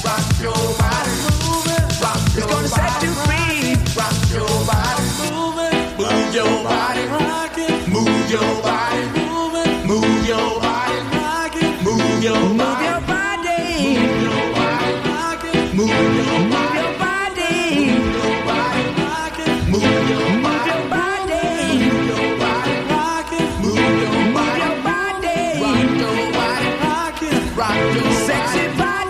Rock your body. Rock. It's gonna set you free. Rock your body. Move your body. Move your body. Move your body. Move your body. Move your body. Move your body. Move your body. Move your body. Sexy body.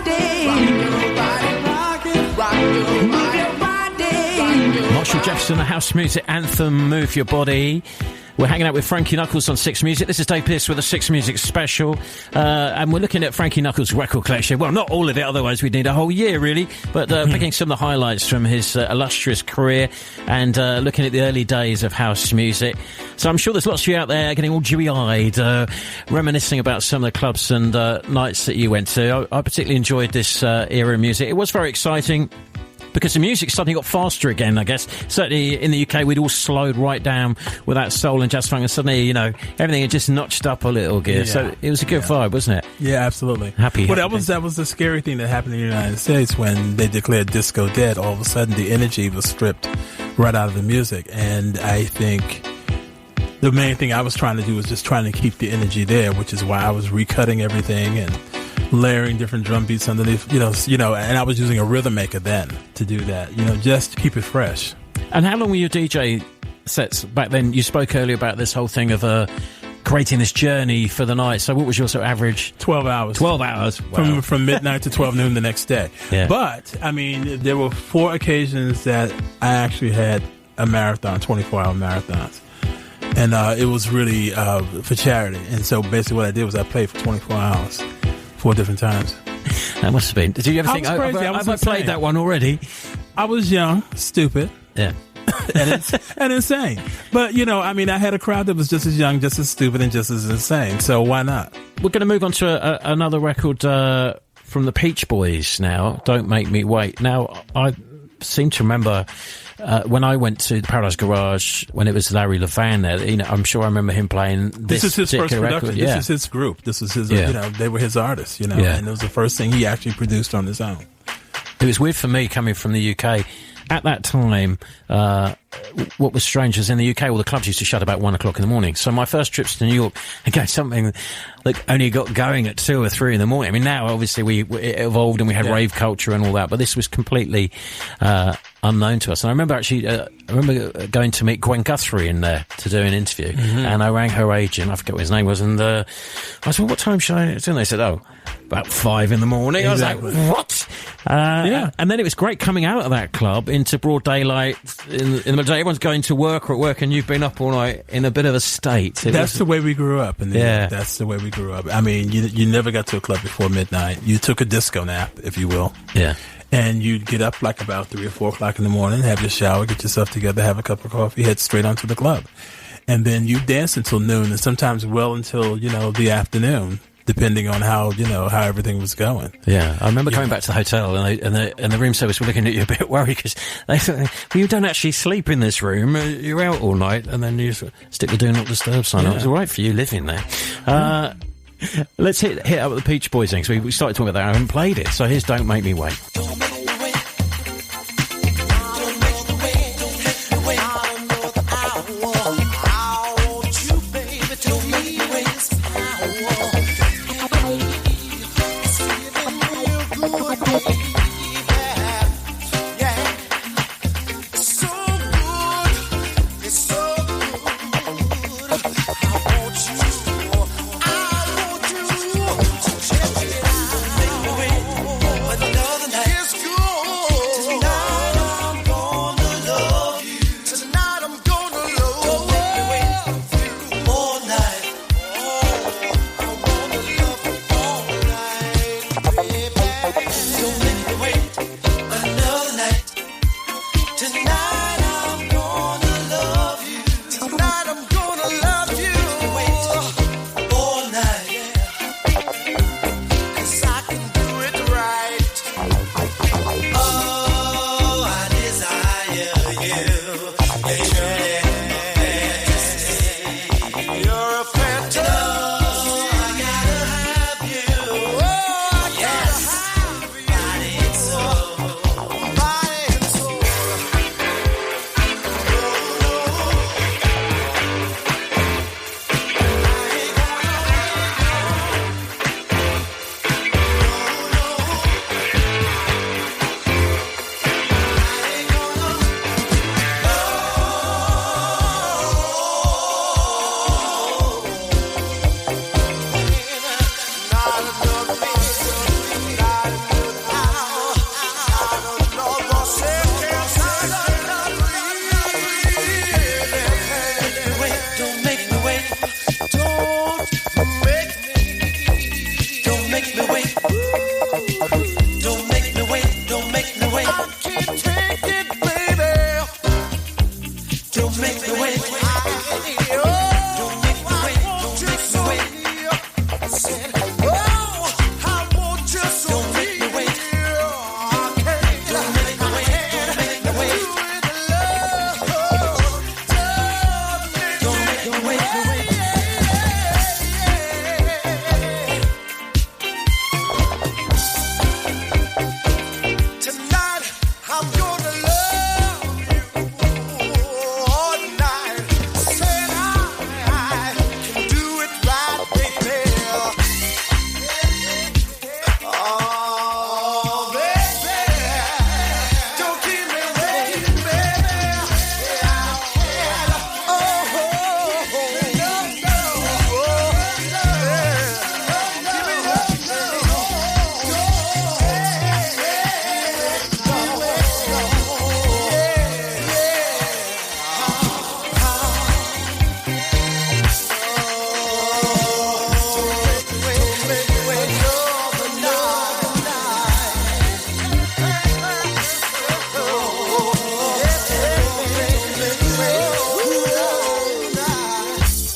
Marshall Jefferson, a house music anthem, Move Your Body. We're hanging out with Frankie Knuckles on Six Music. This is Dave Pearce with a Six Music special. And we're looking at Frankie Knuckles' record collection. Well, not all of it, otherwise we'd need a whole year, really. But picking some of the highlights from his illustrious career and looking at the early days of house music. So I'm sure there's lots of you out there getting all dewy-eyed, reminiscing about some of the clubs and nights that you went to. I particularly enjoyed this era of music. It was very exciting, because the music suddenly got faster again, I guess. Certainly in the UK, we'd all slowed right down with that soul and jazz funk, and suddenly, you know, everything had just notched up a little gear. Yeah. So it was a good vibe, wasn't it? Yeah, absolutely. Happy. Well, that was the scary thing that happened in the United States when they declared disco dead. All of a sudden, the energy was stripped right out of the music. And I think the main thing I was trying to do was just trying to keep the energy there, which is why I was recutting everything and layering different drum beats underneath, you know, and I was using a rhythm maker then to do that, just to keep it fresh. And how long were your DJ sets back then? You spoke earlier about this whole thing of creating this journey for the night. So what was your sort of average? 12 hours. 12 hours. Wow. From midnight to 12 noon the next day. Yeah. But, I mean, there were 4 occasions that I actually had a marathon, 24-hour marathons. And it was really for charity. And so basically what I did was I played for 24 hours. 4 different times. That must have been. Did you ever think, have I played that one already? I was young, stupid. Yeah. and insane. But, I mean, I had a crowd that was just as young, just as stupid, and just as insane. So why not? We're going to move on to another record from the Peach Boys now, Don't Make Me Wait. Now, I seem to remember when I went to the Paradise Garage, when it was Larry Levan there, I'm sure I remember him playing this is his first production. Record. Yeah. This is his group. This was his, they were his artists, and it was the first thing he actually produced on his own. It was weird for me coming from the UK at that time, what was strange was in the UK, all the clubs used to shut about 1 o'clock in the morning. So my first trips to New York, again, something that only got going at 2 or 3 in the morning. I mean, now obviously it evolved and we had rave culture and all that, but this was completely unknown to us. And I remember actually, going to meet Gwen Guthrie in there to do an interview, and I rang her agent, I forget what his name was, and I said, well, what time should I do? And they said, about 5 in the morning. Exactly. I was like, what? And then it was great coming out of that club into broad daylight in the middle of the day. Everyone's going to work or at work, and you've been up all night in a bit of a state. That's the way we grew up. That's the way we grew up. I mean, you never got to a club before midnight. You took a disco nap, if you will. Yeah. And you'd get up like about 3 or 4 o'clock in the morning, have your shower, get yourself together, have a cup of coffee, head straight onto the club. And then you dance until noon, and sometimes well until, the afternoon, depending on how everything was going. Yeah, I remember coming back to the hotel and the room service were looking at you a bit worried because they thought, well, you don't actually sleep in this room, you're out all night, and then you stick the Do Not Disturb sign on. It was all right for you living there. Let's hit up with the Peach Boys thing, because we started talking about that. I haven't played it, so here's Don't Make Me Wait.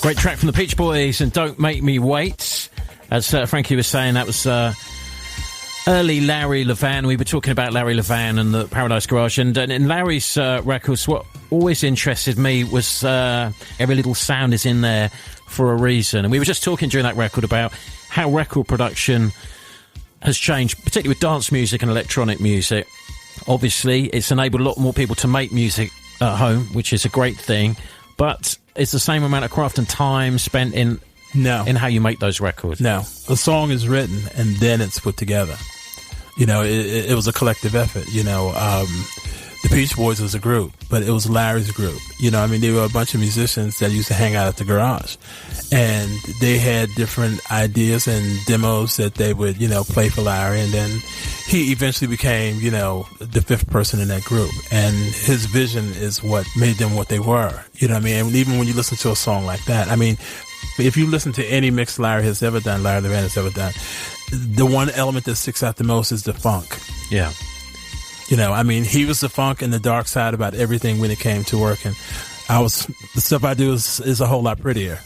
Great track from the Peach Boys and Don't Make Me Wait. As Frankie was saying, that was early Larry Levan. We were talking about Larry Levan and the Paradise Garage. And in Larry's records, what always interested me was every little sound is in there for a reason. And we were just talking during that record about how record production has changed, particularly with dance music and electronic music. Obviously, it's enabled a lot more people to make music at home, which is a great thing. But it's the same amount of craft and time spent in how you make those records. No, a song is written and then it's put together. You know, it was a collective effort. You know, the Peach Boys was a group, but it was Larry's group. You know, I mean, they were a bunch of musicians that used to hang out at the garage, and they had different ideas and demos that they would, you know, play for Larry, and then he eventually became, you know, the fifth person in that group, and his vision is what made them what they were. You know what I mean? And even when you listen to a song like that, I mean, if you listen to any mix Larry has ever done, Larry Levan has ever done, the one element that sticks out the most is the funk. Yeah. You know, I mean, he was the funk and the dark side about everything when it came to working. The stuff I do is a whole lot prettier.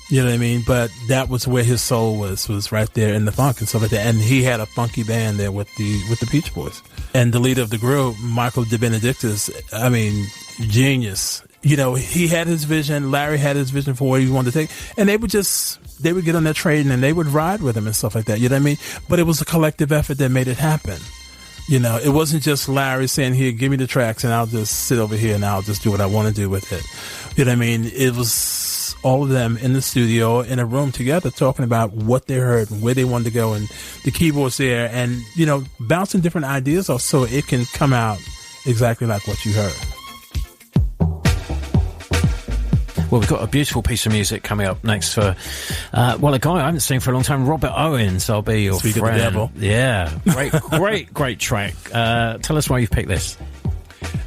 You know what I mean? But that was where his soul was right there in the funk and stuff like that. And he had a funky band there with the Peach Boys. And the leader of the group, Michael De Benedictis, I mean, genius. You know, he had his vision. Larry had his vision for where he wanted to take. And they would get on their train and they would ride with him and stuff like that. You know what I mean? But it was a collective effort that made it happen. You know, it wasn't just Larry saying, here, give me the tracks and I'll just sit over here and I'll just do what I want to do with it. You know what I mean? It was all of them in the studio in a room together talking about what they heard and where they wanted to go, and the keyboards there, and, you know, bouncing different ideas off so it can come out exactly like what you heard. Well, we've got a beautiful piece of music coming up next for, a guy I haven't seen for a long time, Robert Owens. I'll Be Your Speak Friend. of the Devil. Yeah, great track. Tell us why you've picked this.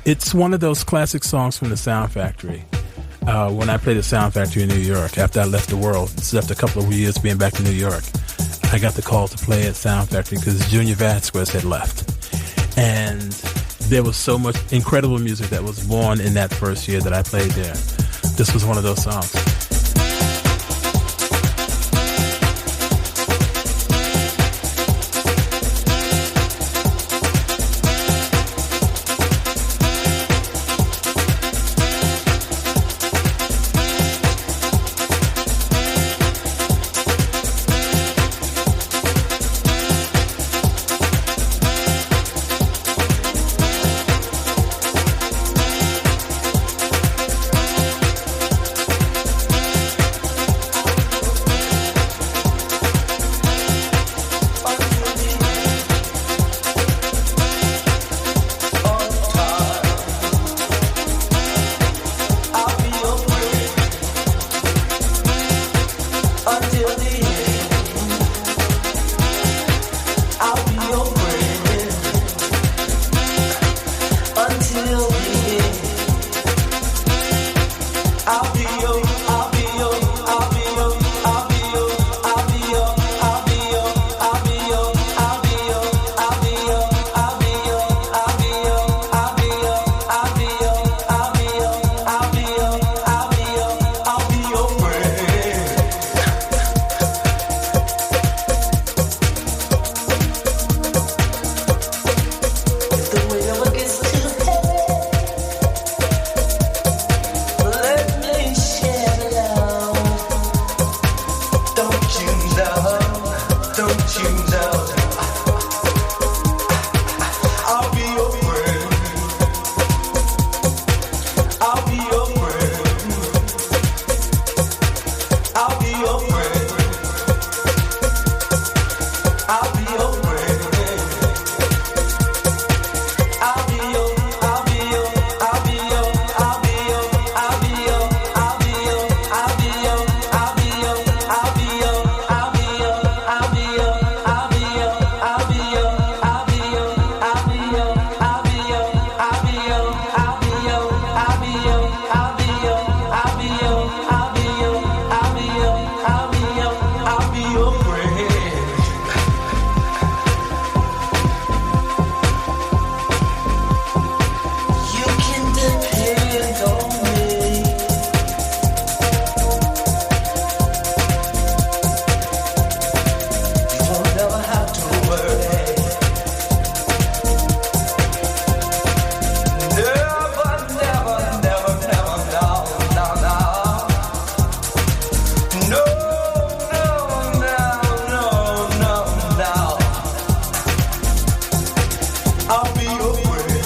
It's one of those classic songs from the Sound Factory. When I played the Sound Factory in New York, after I left the world, this is after a couple of years being back in New York, I got the call to play at Sound Factory because Junior Vasquez had left. And there was so much incredible music that was born in that first year that I played there. This was one of those songs. I'll be your friend.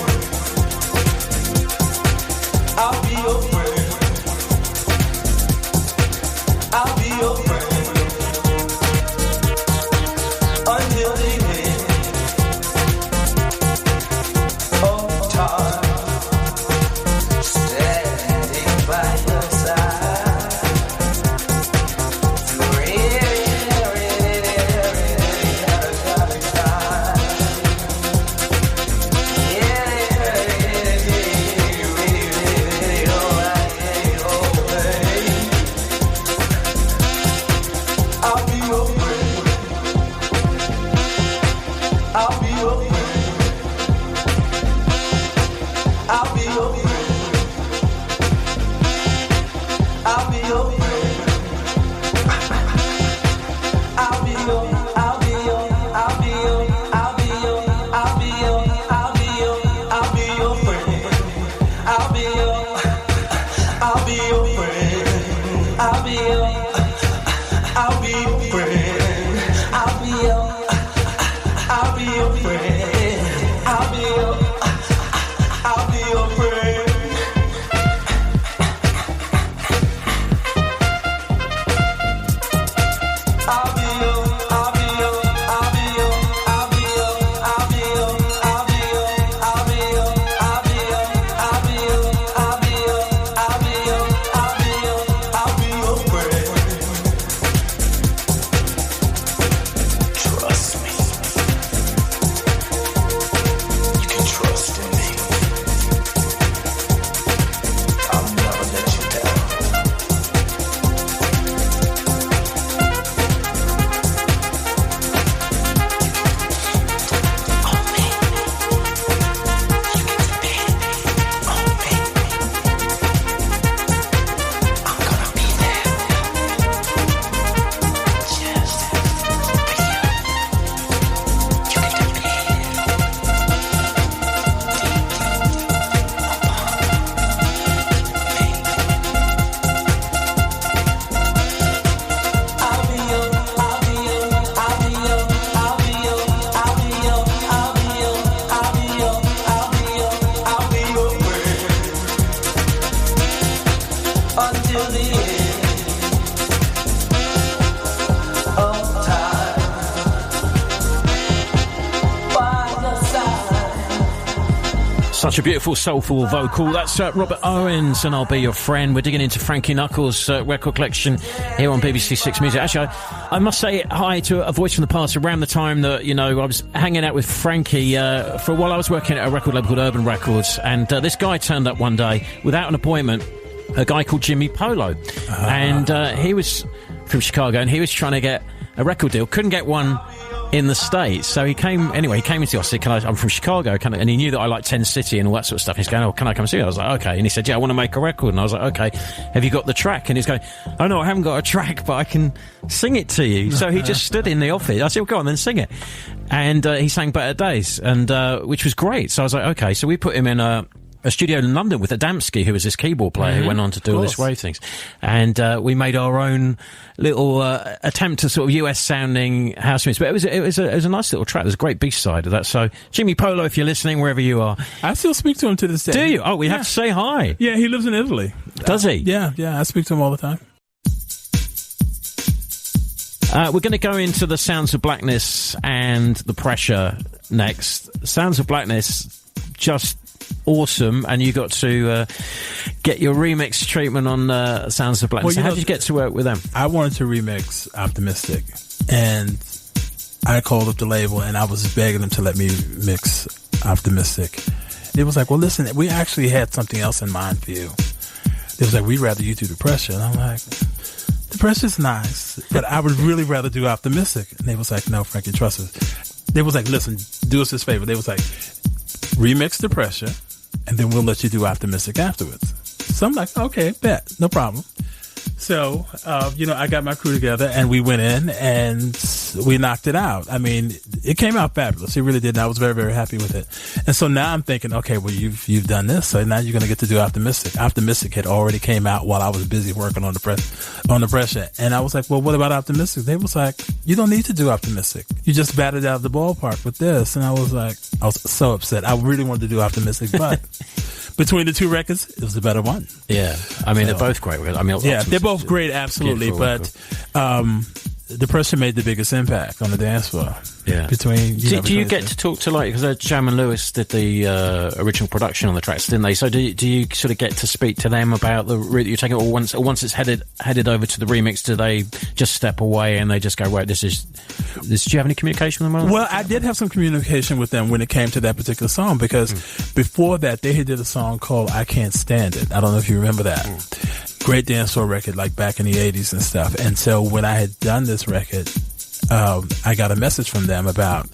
Such a beautiful, soulful vocal. That's Robert Owens and I'll Be Your Friend. We're digging into Frankie Knuckles' record collection here on BBC Six Music. Actually, I must say hi to a voice from the past around the time that, you know, I was hanging out with Frankie for a while. I was working at a record label called Urban Records, and this guy turned up one day without an appointment, a guy called Jimmy Polo. And he was from Chicago, and he was trying to get a record deal. Couldn't get one in the States, so he came into the office. I'm from Chicago, and he knew that I liked 10 City and all that sort of stuff. He's going, oh, can I come see you? I was like, okay. And he said, yeah, I want to make a record. And I was like, okay, have you got the track? And he's going, oh no, I haven't got a track, but I can sing it to you. So he just stood in the office. I said, well, go on then, sing it. And he sang Better Days, and which was great. So I was like, okay. So we put him in a studio in London with Adamski, who was this keyboard player who went on to do all this wave things. And we made our own little attempt to sort of US sounding house music. But it was a nice little track. There's a great B-side of that. So Jimmy Polo, if you're listening, wherever you are. I still speak to him to this day. Do you? Oh, we have to say hi. Yeah, he lives in Italy. Does he? Yeah, I speak to him all the time. We're going to go into the Sounds of Blackness and the Pressure next. Sounds of Blackness, just awesome, and you got to get your remix treatment on Sounds of Blackness. Well, how did you get to work with them? I wanted to remix Optimistic, and I called up the label and I was begging them to let me mix Optimistic. It was like, well, listen, we actually had something else in mind for you. It was like, we'd rather you do The Pressure. And I'm like, The Pressure's nice, but I would really rather do Optimistic. And they was like, no, Frankie, trust us. They was like, listen, do us this favor. They was like, remix The Pressure, and then we'll let you do Optimistic afterwards. So I'm like, okay, bet, no problem. So, I got my crew together, and we went in, and we knocked it out. I mean, it came out fabulous. It really did, and I was very, very happy with it. And so now I'm thinking, okay, well, you've done this, so now you're going to get to do Optimistic. Optimistic had already came out while I was busy working on the Pressure. And I was like, well, what about Optimistic? They was like, you don't need to do Optimistic. You just batted out of the ballpark with this. And I was so upset. I really wanted to do Optimistic, but between the two records, it was the better one. Yeah, I mean, they're both great. I mean, yeah, they're both great, absolutely. But The Pressure made the biggest impact on the dance floor. Yeah. Do you get to talk to, like, because Jam and Lewis did the original production on the tracks, didn't they? So do you sort of get to speak to them about the route that you're taking, or once it's headed over to the remix, do they just step away and they just go, right, this? Do you have any communication with them? Well, I did have some communication with them when it came to that particular song, because before that they had did a song called I Can't Stand It. I don't know if you remember that. Great dance floor record, like back in the 80s and stuff. And so when I had done this record, I got a message from them about,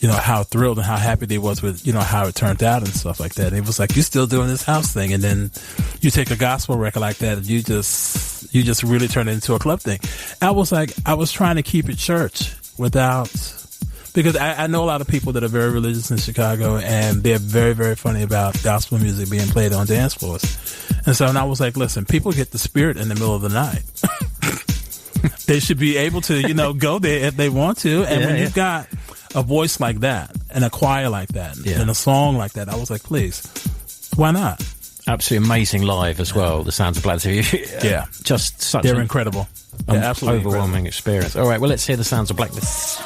how thrilled and how happy they was with, how it turned out and stuff like that. And it was like, you're still doing this house thing, and then you take a gospel record like that and you just really turn it into a club thing. I was like, I was trying to keep it church without, because I know a lot of people that are very religious in Chicago, and they're very, very funny about gospel music being played on dance floors. And so I was like, listen, people get the spirit in the middle of the night. They should be able to, go there if they want to. And when you've got a voice like that and a choir like that and a song like that, I was like, please, why not? Absolutely amazing live as well, the Sounds of Blackness. Yeah. Just such They're incredible. They're absolutely overwhelming incredible experience. All right, well, let's hear the Sounds of Blackness.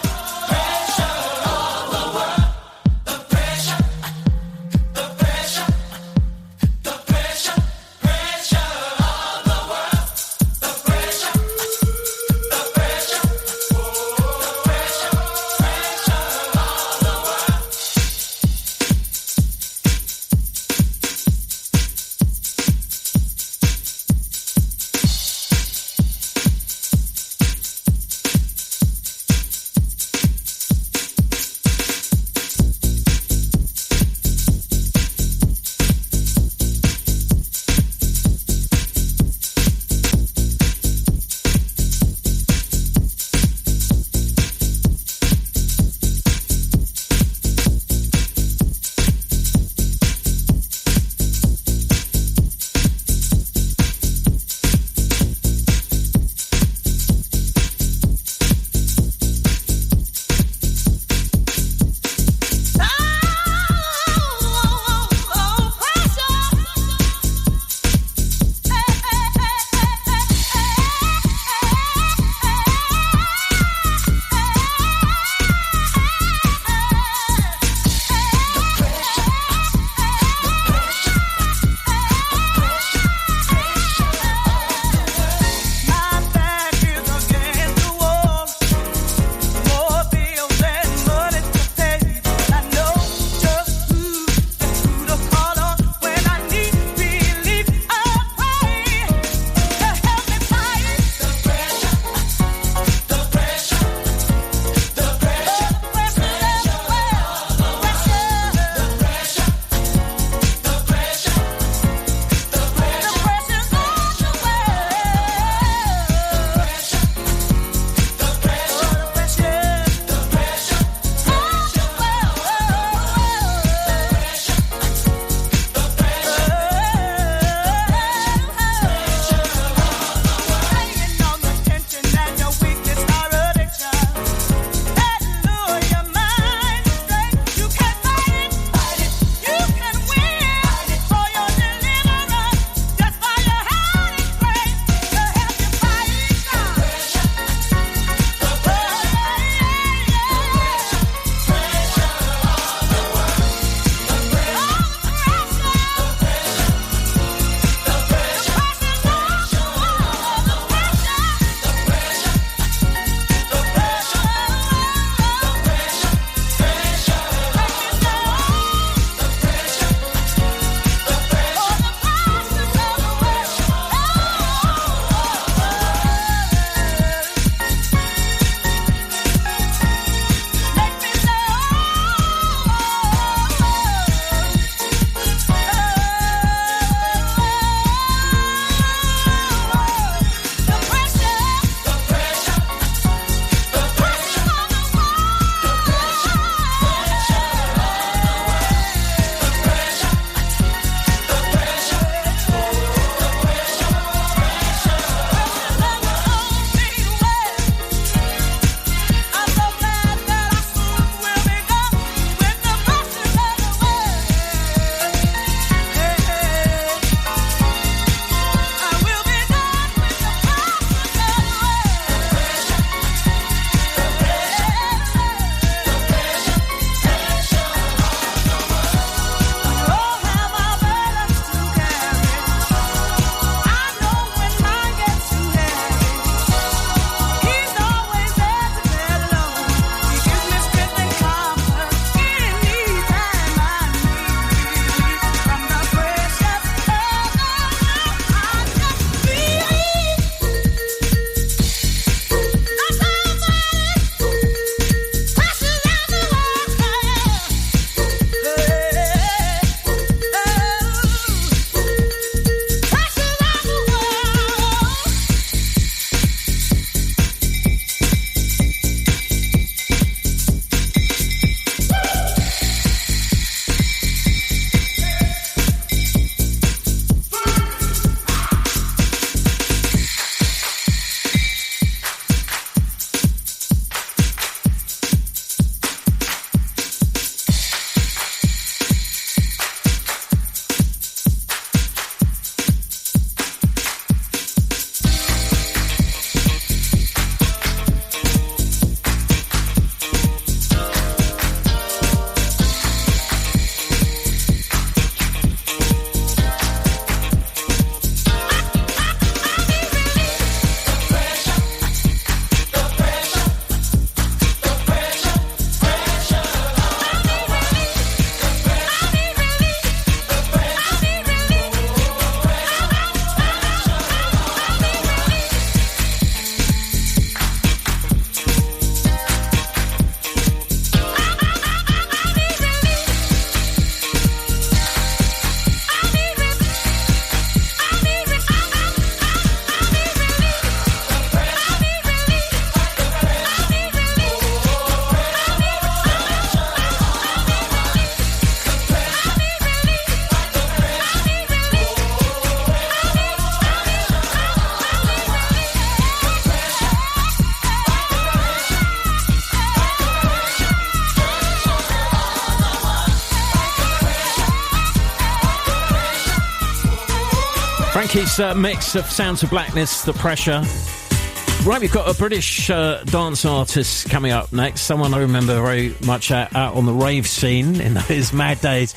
Frankie's mix of Sounds of Blackness, The Pressure. Right, we've got a British dance artist coming up next. Someone I remember very much out on the rave scene in those mad days.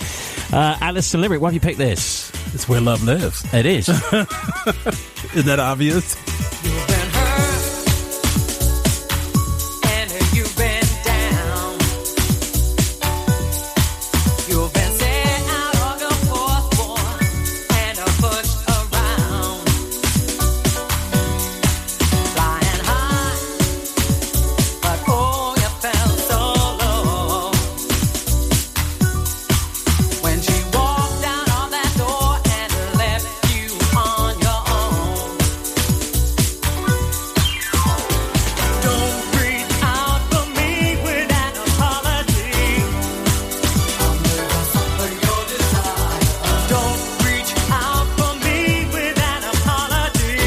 Alison Limerick, why have you picked this? It's Where Love Lives. It is. Isn't that obvious? You've been hurt, and you've been down. You've been set out of your fourth wall and pushed around. Flying high, but oh, you felt so low. When she walked out of that door and left you on your own. Don't reach out for me with an apology. I'm never something your desire. Don't reach out for me with an apology.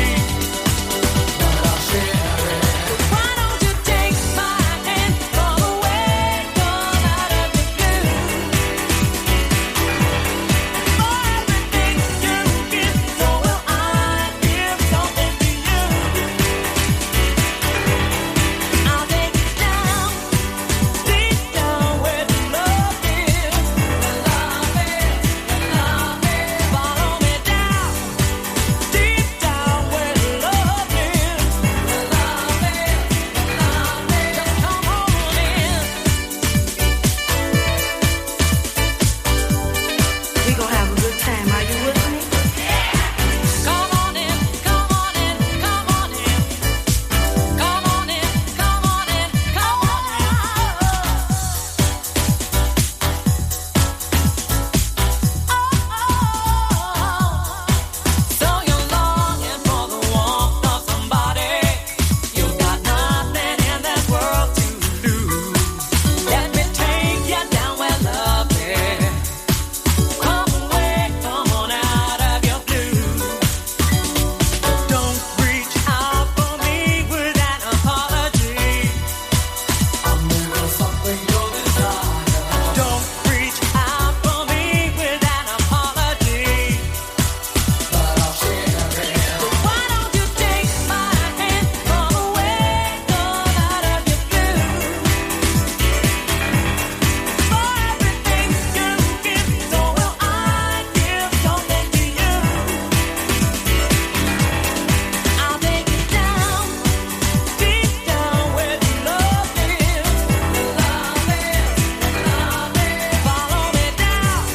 But I'll share it. Why don't you take my hand for the way gone out of the blue? For everything you give, so will I give something to you. I'll take it down, deep down where the love is. The love is, the love is. Follow me down, deep down where the love is. The love is, the love is. Just come on in. We gon' have a good time. Are you with me? Come on in, come on in, come on in. Come on in, come on in, come on in. So you're longing for the warmth of somebody. You've got nothing in this world to lose. Let me take you down where love is. Come away, come on out of your blues. Don't reach out for me with an apology. I'm never something your desire. Don't reach out for me with an apology. But I'll share it. Why don't you take my hand from away, gone out of your blues? For everything you give, so will I give something to you. I'll take it down, deep down where the love is. The love is, the love is. Follow me down,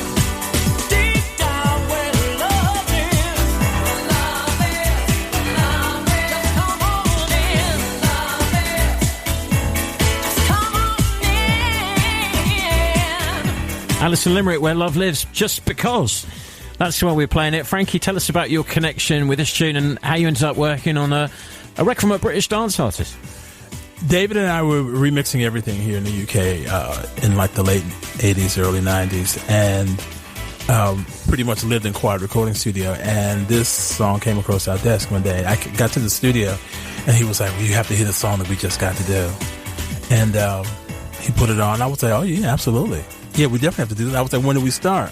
deep down where the love is. The love is, the love is. Just come on in, love is. Just come on in. Alison Limerick, Where Love Lives, just because. That's why we're playing it. Frankie, tell us about your connection with this tune and how you ended up working on a record from a British dance artist. David and I were remixing everything here in the UK in like the late 80s, early 90s, and pretty much lived in Quad Recording Studio. And this song came across our desk one day. I got to the studio, and he was like, well, you have to hear the song that we just got to do. And he put it on. I was like, oh, yeah, absolutely. Yeah, we definitely have to do that. I was like, when do we start?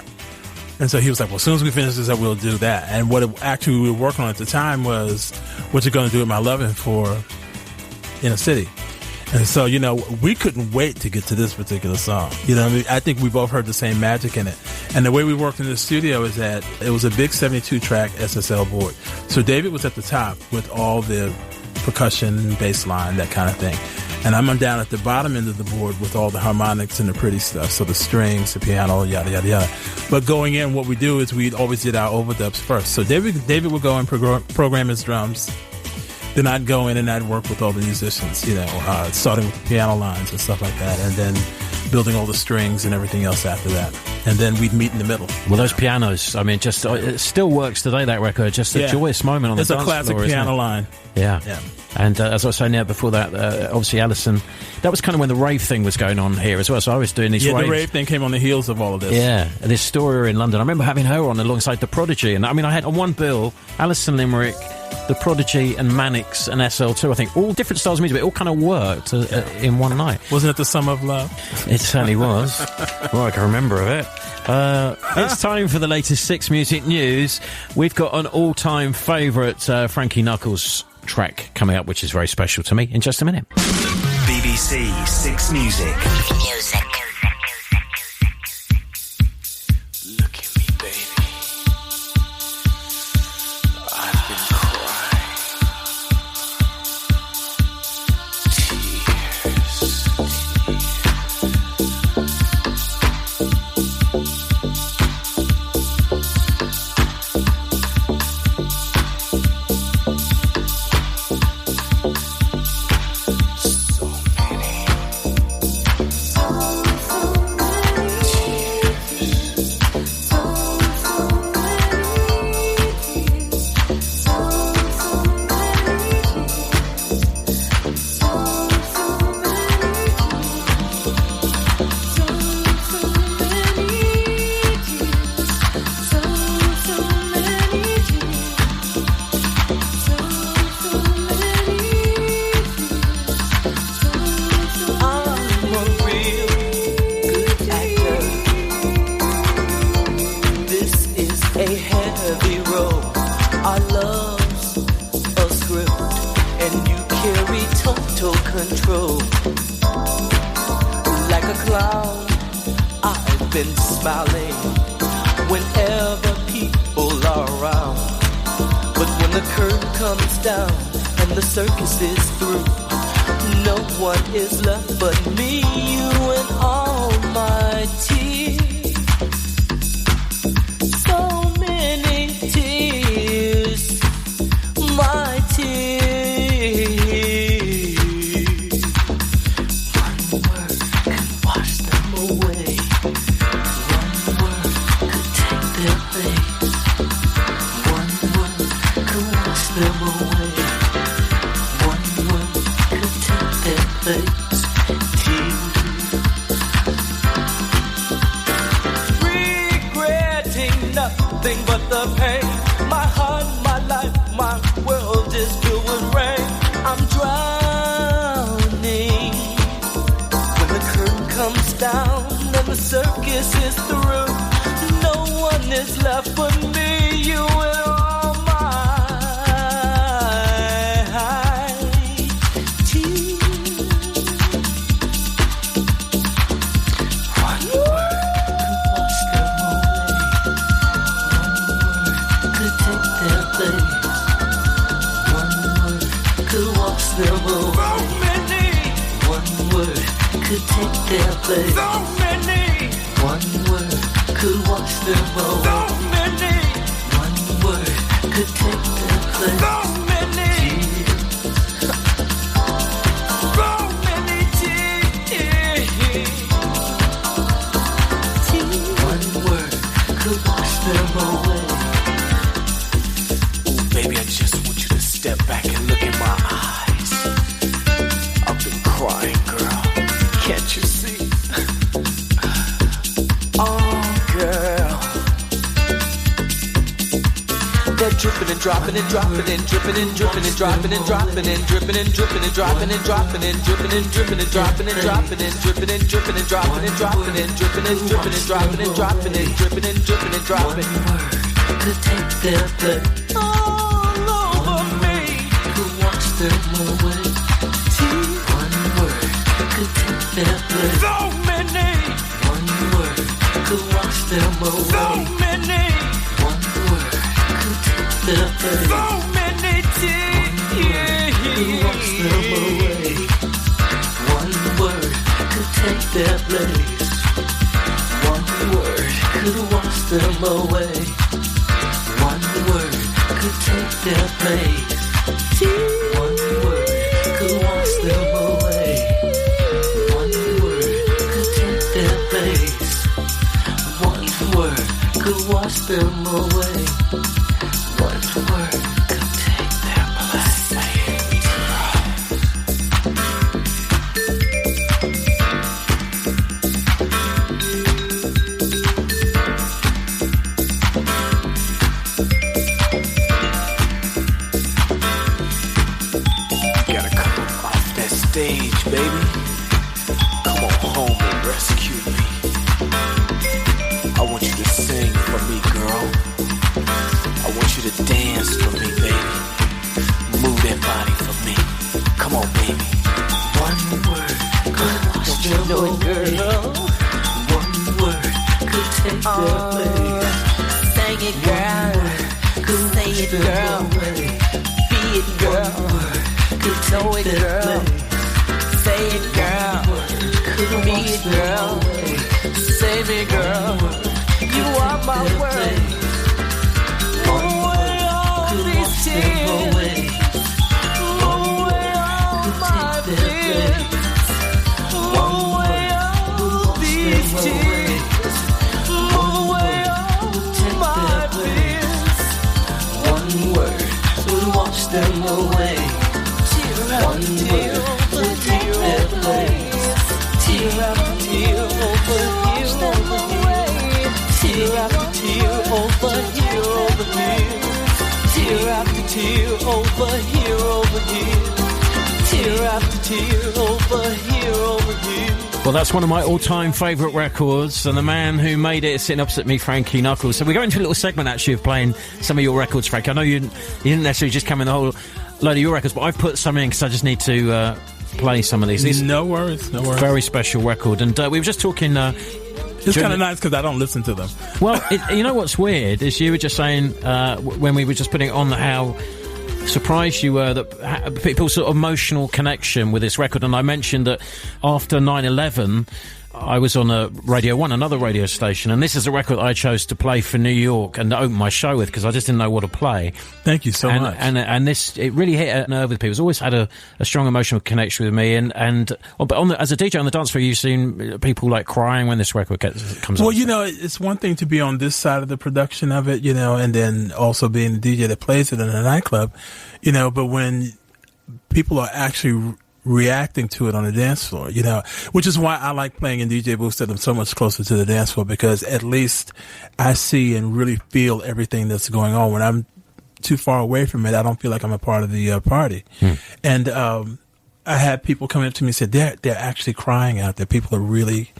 And so he was like, well, as soon as we finish this up, we'll do that. And what actually we were working on at the time was What You Gonna Do With My Lovin' for Inner City. And so, you know, we couldn't wait to get to this particular song. You know what I mean? I think we both heard the same magic in it. And the way we worked in the studio is that it was a big 72-track SSL board. So David was at the top with all the percussion, bass line, that kind of thing. And I'm down at the bottom end of the board with all the harmonics and the pretty stuff. So the strings, the piano, yada, yada, yada. But going in, what we do is we always did our overdubs first. So David would go and program his drums. Then I'd go in and I'd work with all the musicians, you know, starting with the piano lines and stuff like that. And then building all the strings and everything else after that. And then we'd meet in the middle. Well, those pianos, I mean, just it still works today, that record. Just a joyous moment on the dance floor. It's a classic piano line. Yeah. And as I was saying there before that, obviously Alison, that was kind of when the rave thing was going on here as well. So I was doing these raves. Yeah, the rave thing came on the heels of all of this. Yeah, this story in London. I remember having her on alongside The Prodigy. And I mean, I had on one bill, Alison Limerick, The Prodigy and Mannix and SL2, I think, all different styles of music, but it all kind of worked in one night. Wasn't it the Summer of Love? It certainly was. Well, I can remember of it. It's time for the latest Six Music news. We've got an all-time favourite Frankie Knuckles track coming up, which is very special to me, in just a minute. BBC Six Music. Music. Look at me, baby. I've been crying. Dropping and dropping and dripping and dripping and dropping and dropping and dripping and dripping and dropping and dropping and dripping and dripping and dropping and dropping and dripping and dripping and dropping and dropping and dripping and dripping and dropping and dropping and dripping and dripping and dropping. Could take their blood all over me. Could wash them away. One word could take their blood. So many. One word could wash them away. So many. One word could take their blood. So many tears. Could wash them away. One word could take their place. One word could wash them away. One word could take their place. One word could wash them away. One word could take their place. One word could wash them away. One word could take their place. Stage, baby. Come on home and rescue me. sing for me, girl. I want you to dance for me, baby. Move that body for me. Come on, baby. One word could wash them away. One word could take their place. Sing it, girl. Say it, girl. Be it, girl. Know it, girl. Say it, girl. Be it, girl. Say me, girl. You are my world. Away all these tears. Away all my fears. Away all these tears. Away all my fears. One word will wash them away. One tear to take their place. Tear after tear over here, over here. Tear after tear over here, over here. Tear after tear over here, over here. Tear after tear over here, over here. Well, that's one of my all-time favourite records, and the man who made it is sitting opposite me, Frankie Knuckles. So we're going to a little segment, actually, of playing some of your records, Frank. I know you didn't necessarily just come in the whole load of your records, but I've put some in because I just need to play some of these. No worries, no worries. Very special record. And we were just talking... it's kind of nice because I don't listen to them. Well, you know what's weird is you were just saying, when we were just putting it on, how surprised you were that people's sort of emotional connection with this record. And I mentioned that after 9/11... I was on a Radio 1, another radio station, and this is a record I chose to play for New York and open my show with because I just didn't know what to play. Thank you so much. And this, it really hit a nerve with people. It's always had a strong emotional connection with me. But as a DJ on the dance floor, you've seen people like crying when this record comes on. Well, you know, it's one thing to be on this side of the production of it, you know, and then also being the DJ that plays it in a nightclub, you know, but when people are actually reacting to it on the dance floor, you know, which is why I like playing in DJ booths that I'm so much closer to the dance floor, because at least I see and really feel everything that's going on. When I'm too far away from it, I don't feel like I'm a part of the party. And I had people come up to me and said they're actually crying out there. People are really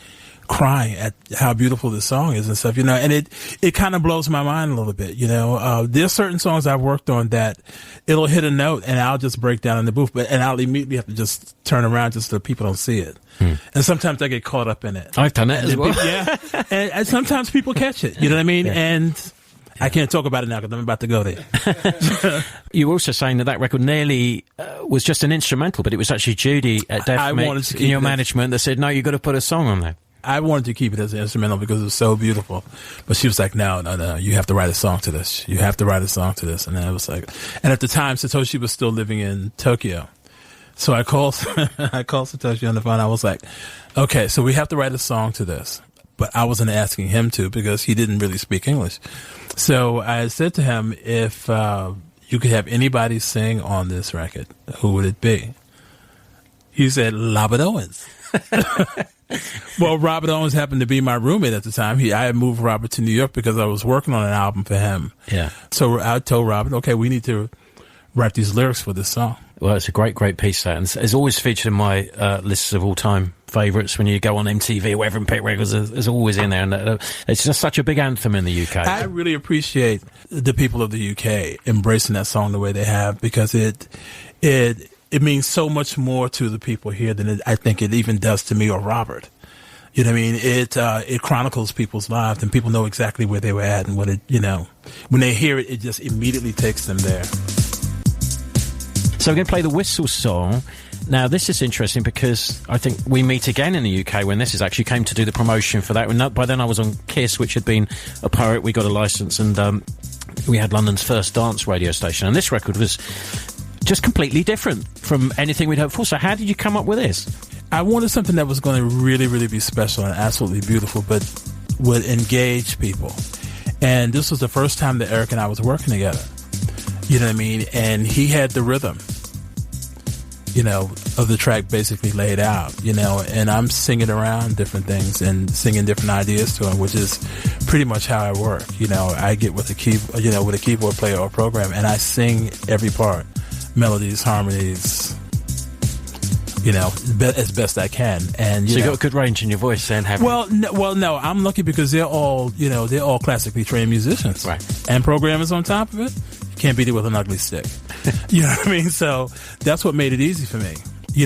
crying at how beautiful this song is and stuff, you know, and it kind of blows my mind a little bit, you know. There's certain songs I've worked on that it'll hit a note and I'll just break down in the booth, and I'll immediately have to just turn around just so people don't see it. And sometimes I get caught up in it. I've done it as well. Yeah. And sometimes people catch it, you know what I mean? Yeah. And I can't talk about it now because I'm about to go there. You were also saying that record nearly was just an instrumental, but it was actually Judy at Def Mix in your management that said, no, you've got to put a song on there. I wanted to keep it as an instrumental because it was so beautiful. But she was like, no, you have to write a song to this. You have to write a song to this. And then I was like, and at the time, Satoshi was still living in Tokyo. So I called Satoshi on the phone. I was like, okay, so we have to write a song to this. But I wasn't asking him to because he didn't really speak English. So I said to him, if you could have anybody sing on this record, who would it be? He said, Robert Owens. Well, Robert Owens happened to be my roommate at the time. I had moved Robert to New York because I was working on an album for him. Yeah. So I told Robert, okay, we need to write these lyrics for this song. Well, it's a great, great piece, that. And it's always featured in my lists of all-time favourites. When you go on MTV or wherever and pick records, it's always in there. And it's just such a big anthem in the UK. I really appreciate the people of the UK embracing that song the way they have, because it means so much more to the people here than I think it even does to me or Robert. You know what I mean? It chronicles people's lives, and people know exactly where they were at and what it, you know, when they hear it, it just immediately takes them there. So we're going to play the Whistle song. Now, this is interesting because I think we meet again in the UK when this is actually came to do the promotion for that. By then I was on KISS, which had been a pirate. We got a license, and we had London's first dance radio station. And this record was just completely different from anything we'd hoped for. So how did you come up with this? I wanted something that was going to really, really be special and absolutely beautiful, but would engage people. And this was the first time that Eric and I was working together. You know what I mean? And he had the rhythm, you know, of the track basically laid out, you know, and I'm singing around different things and singing different ideas to him, which is pretty much how I work. You know, I get with a keyboard player or program, and I sing every part, melodies, harmonies, as best I can. And So you got a good range in your voice then, haven't you? No, I'm lucky because they're all classically trained musicians, right? And programmers on top of it. You can't beat it with an ugly stick. You know what I mean? So that's what made it easy for me.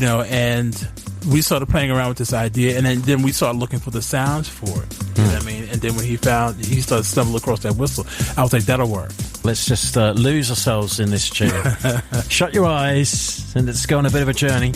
And we started playing around with this idea, and then we started looking for the sounds for it. You know what I mean? And then when he started stumbling across that whistle, I was like, that'll work. Let's just lose ourselves in this tune. Shut your eyes and let's go on a bit of a journey.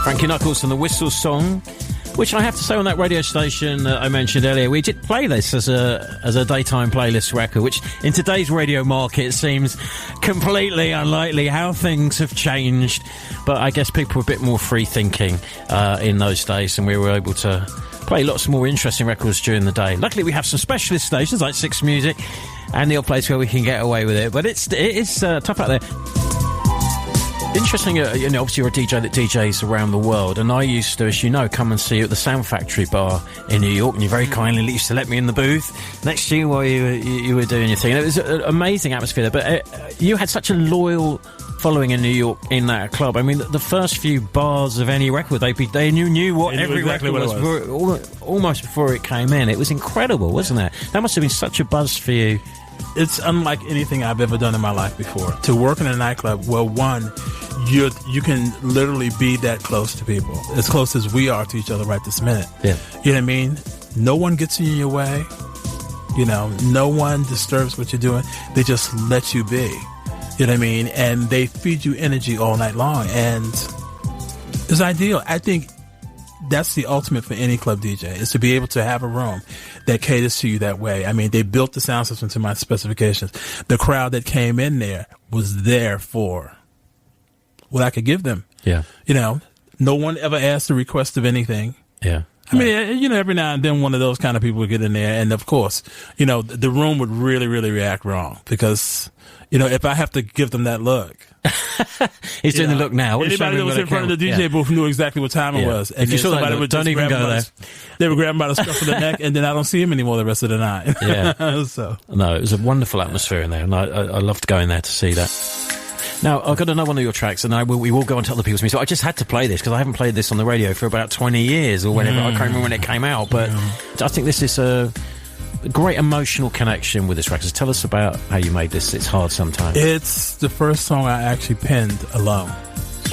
Frankie Knuckles and the Whistle Song, which I have to say on that radio station I mentioned earlier, we did play this as a daytime playlist record, which in today's radio market seems completely unlikely how things have changed. But I guess people were a bit more free-thinking in those days, and we were able to play lots more interesting records during the day. Luckily, we have some specialist stations like Six Music and the odd place where we can get away with it. But it is tough out there. Interesting, obviously you're a DJ that DJs around the world, and I used to, as you know, come and see you at the Sound Factory bar in New York, and you very kindly used to let me in the booth next to you while you were doing your thing. And it was an amazing atmosphere there, but you had such a loyal following in New York in that club. I mean, the first few bars of any record, they knew what every exactly record was almost before it came in. It was incredible, wasn't it? That must have been such a buzz for you it's unlike anything I've ever done in my life before. To work in a nightclub, well, one, you can literally be that close to people, as close as we are to each other right this minute. Yeah. You know what I mean? No one gets in your way. You know, no one disturbs what you're doing. They just let you be. You know what I mean? And they feed you energy all night long. And it's ideal. I think that's the ultimate for any club DJ, is to be able to have a room that caters to you that way. I mean, they built the sound system to my specifications. The crowd that came in there was there for what I could give them. Yeah. You know, no one ever asked a request of anything. Yeah. I mean, you know, every now and then one of those kind of people would get in there. And of course, you know, the room would really, really react wrong because, you know, if I have to give them that look. He's doing the look now. Anybody that was in front of the DJ booth knew exactly what time it was. And if you saw that look, don't even go there. They would grab him by the scruff of the neck, and then I don't see him anymore the rest of the night. Yeah. So. No, it was a wonderful atmosphere in there, and I loved going there to see that. Now, I've got to know one of your tracks, and we will go on to other people's music. I just had to play this because I haven't played this on the radio for about 20 years or whenever. I can't remember when it came out, but I think this is a great emotional connection with this record. So tell us about how you made this. It's hard sometimes. It's the first song I actually penned alone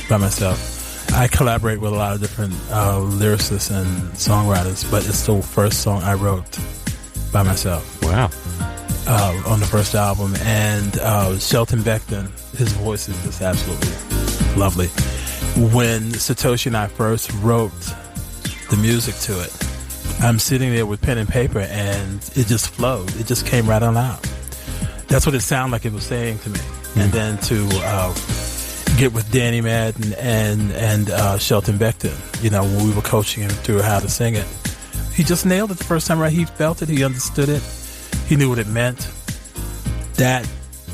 by myself. I collaborate with a lot of different lyricists and songwriters, but it's the first song I wrote by myself. Wow. On the first album. And Shelton Beckton, his voice is just absolutely lovely. When Satoshi and I first wrote the music to it, I'm sitting there with pen and paper, and it just flowed. It just came right on out. That's what it sounded like it was saying to me. And then to get with Danny Madden and Shelton Beckton, you know, when we were coaching him through how to sing it, he just nailed it the first time, right? He felt it. He understood it. He knew what it meant. That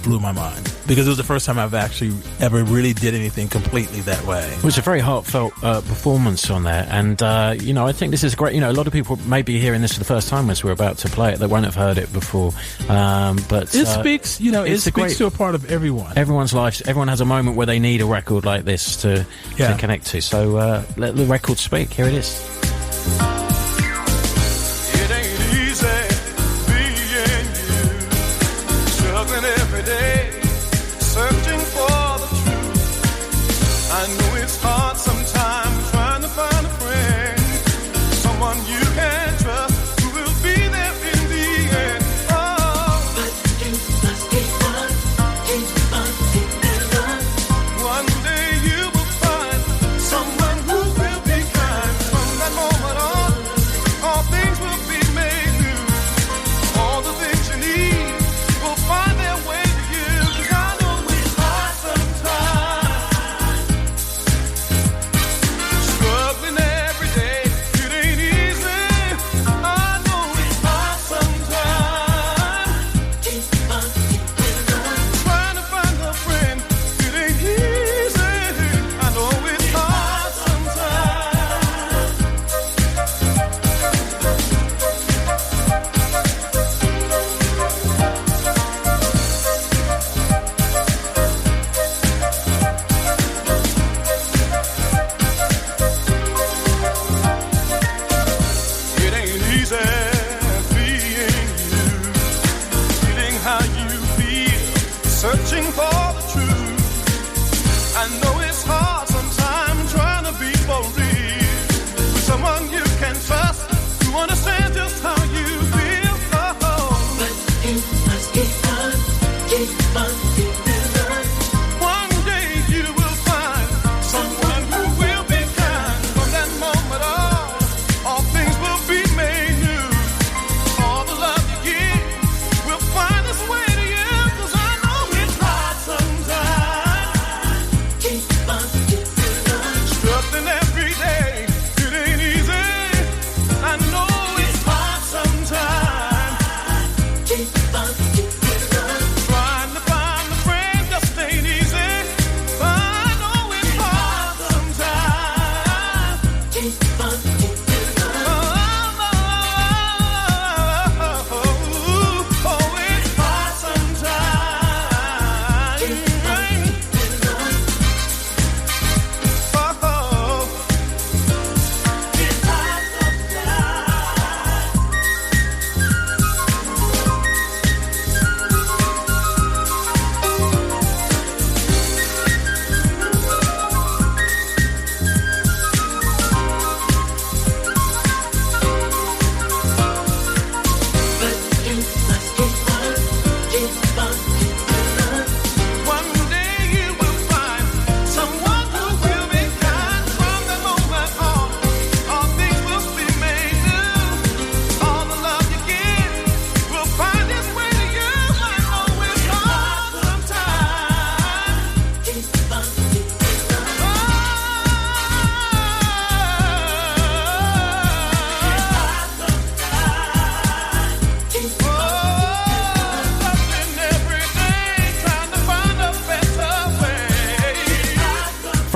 blew my mind because it was the first time I've actually ever really did anything completely that way. It was a very heartfelt performance on there, and you know, I think this is great. You know, a lot of people may be hearing this for the first time as we're about to play it. They won't have heard it before, but it speaks. You know, it speaks to a part of everyone's life. Everyone has a moment where they need a record like this to connect to. So let the record speak. Here it is. Every day, searching for the truth. I know it's hard sometimes trying to find a friend, someone you can trust who will be there in the end. Oh, but you must keep on, keep on. One day you will find someone who will be kind. From that moment on, all things will be made new. All the things you need will find their way to you. 'Cause I know it's hard sometimes. Struggling every day, it ain't easy. I know it's hard sometimes. Keep on keeping on. Trying to find a friend, it ain't easy. I know it's hard sometimes. It ain't easy being you, feeling how you feel, searching for the truth. I know it's hard sometimes trying to be for real with someone you can trust, who understands just how you feel. Oh, but you must keep on, keep on, keep on. One day you will find someone who will be kind. From that moment on, all things will be made new. All the love you give will find its way to you. 'Cause I know it's hard sometimes. Keep on keeping on. Struggling every day, it ain't easy. I know it's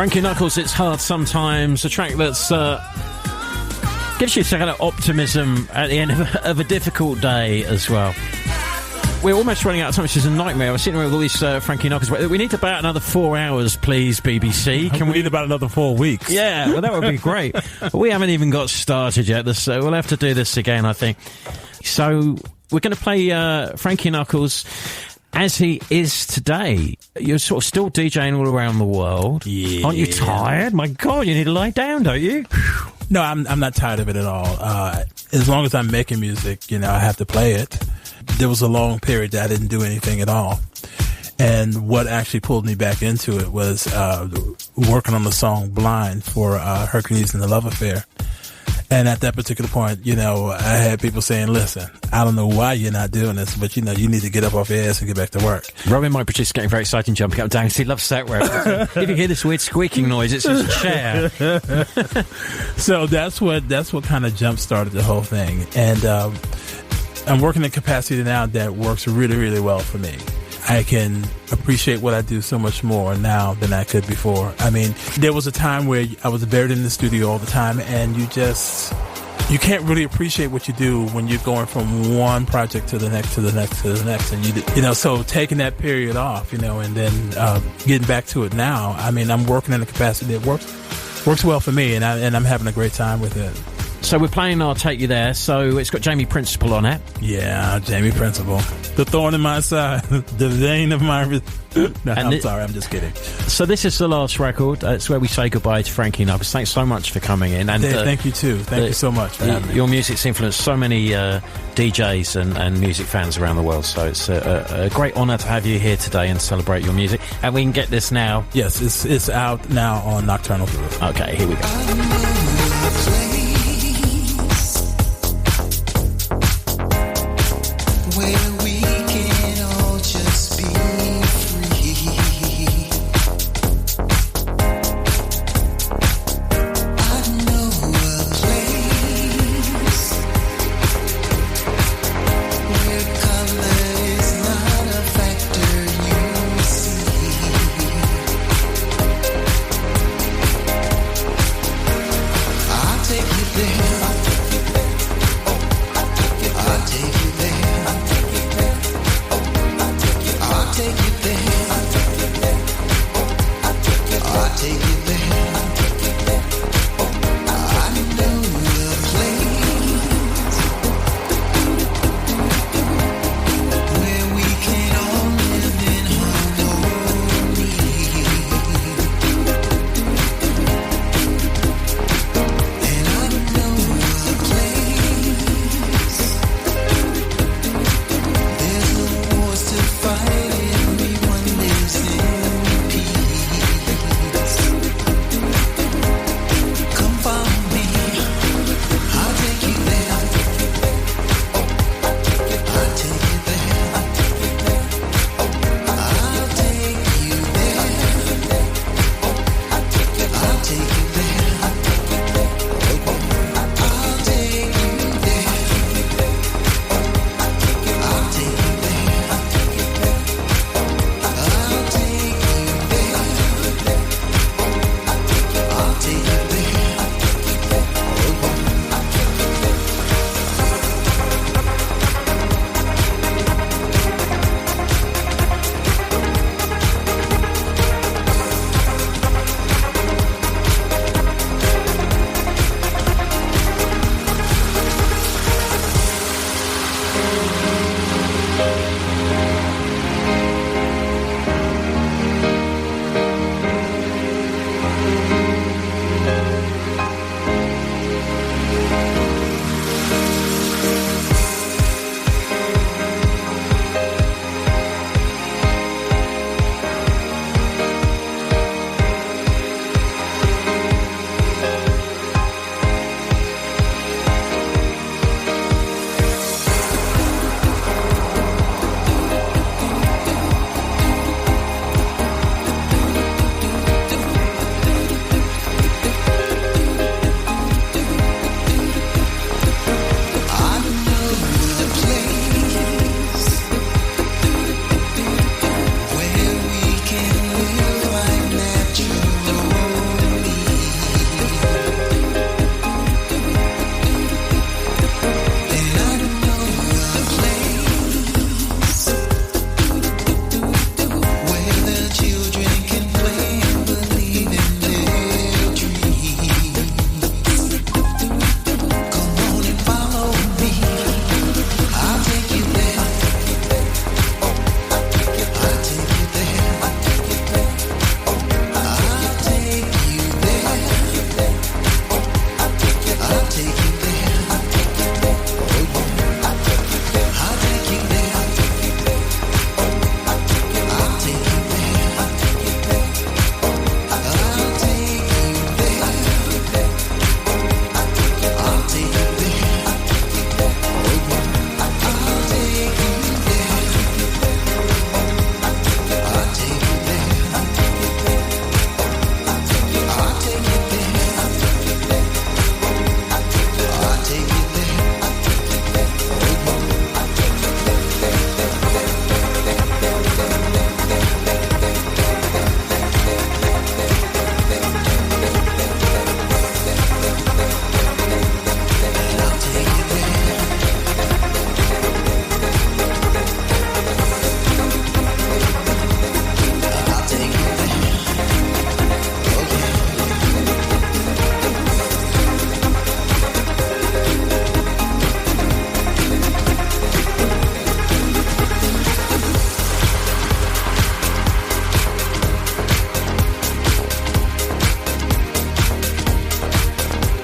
Frankie Knuckles, It's Hard Sometimes, a track that's gives you some kind of optimism at the end of a difficult day as well. We're almost running out of time, which is a nightmare. I was sitting there with all these Frankie Knuckles. We need about another 4 hours, please, BBC. We need about another 4 weeks. Yeah, well, that would be great. We haven't even got started yet, so we'll have to do this again, I think. So we're going to play Frankie Knuckles as he is today. You're sort of still DJing all around the world. Yeah. Aren't you tired? My God, you need to lie down, don't you? No, I'm not tired of it at all. As long as I'm making music, I have to play it. There was a long period that I didn't do anything at all. And what actually pulled me back into it was working on the song Blind for Hercules and the Love Affair. And at that particular point, I had people saying, listen, I don't know why you're not doing this, but, you need to get up off your ass and get back to work. Robin, my producer, getting very excited and jumping up and down. He loves that reference. If you hear this weird squeaking noise, it's his chair. So that's what kind of jump-started the whole thing. And I'm working in a capacity now that works really, really well for me. I can appreciate what I do so much more now than I could before. I mean, there was a time where I was buried in the studio all the time, and you can't really appreciate what you do when you're going from one project to the next, to the next, to the next. And so taking that period off, and then getting back to it now, I mean, I'm working in a capacity that works well for me, and I'm having a great time with it. So we're playing I'll Take You There. So it's got Jamie Principle on it. Yeah, Jamie Principle. The thorn in my side. The vein of my... No, I'm sorry, I'm just kidding. So this is the last record. It's where we say goodbye to Frankie Knuckles. Thanks so much for coming in. And thank you too. Thank you so much for having me. Your music's influenced so many DJs and music fans around the world. So it's a great honour to have you here today and celebrate your music. And we can get this now. Yes, it's out now on Nocturnal Groove. Okay, here we go.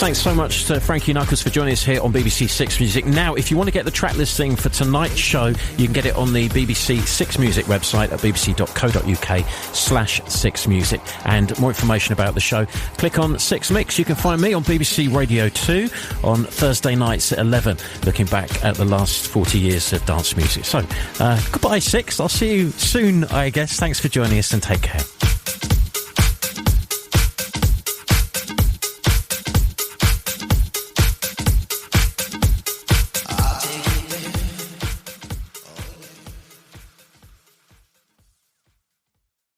Thanks so much to Frankie Knuckles for joining us here on BBC Six Music. Now, if you want to get the track listing for tonight's show, you can get it on the BBC Six Music website at bbc.co.uk/Six Music. And more information about the show, click on Six Mix. You can find me on BBC Radio 2 on Thursday nights at 11, looking back at the last 40 years of dance music. So, goodbye, Six. I'll see you soon, I guess. Thanks for joining us and take care.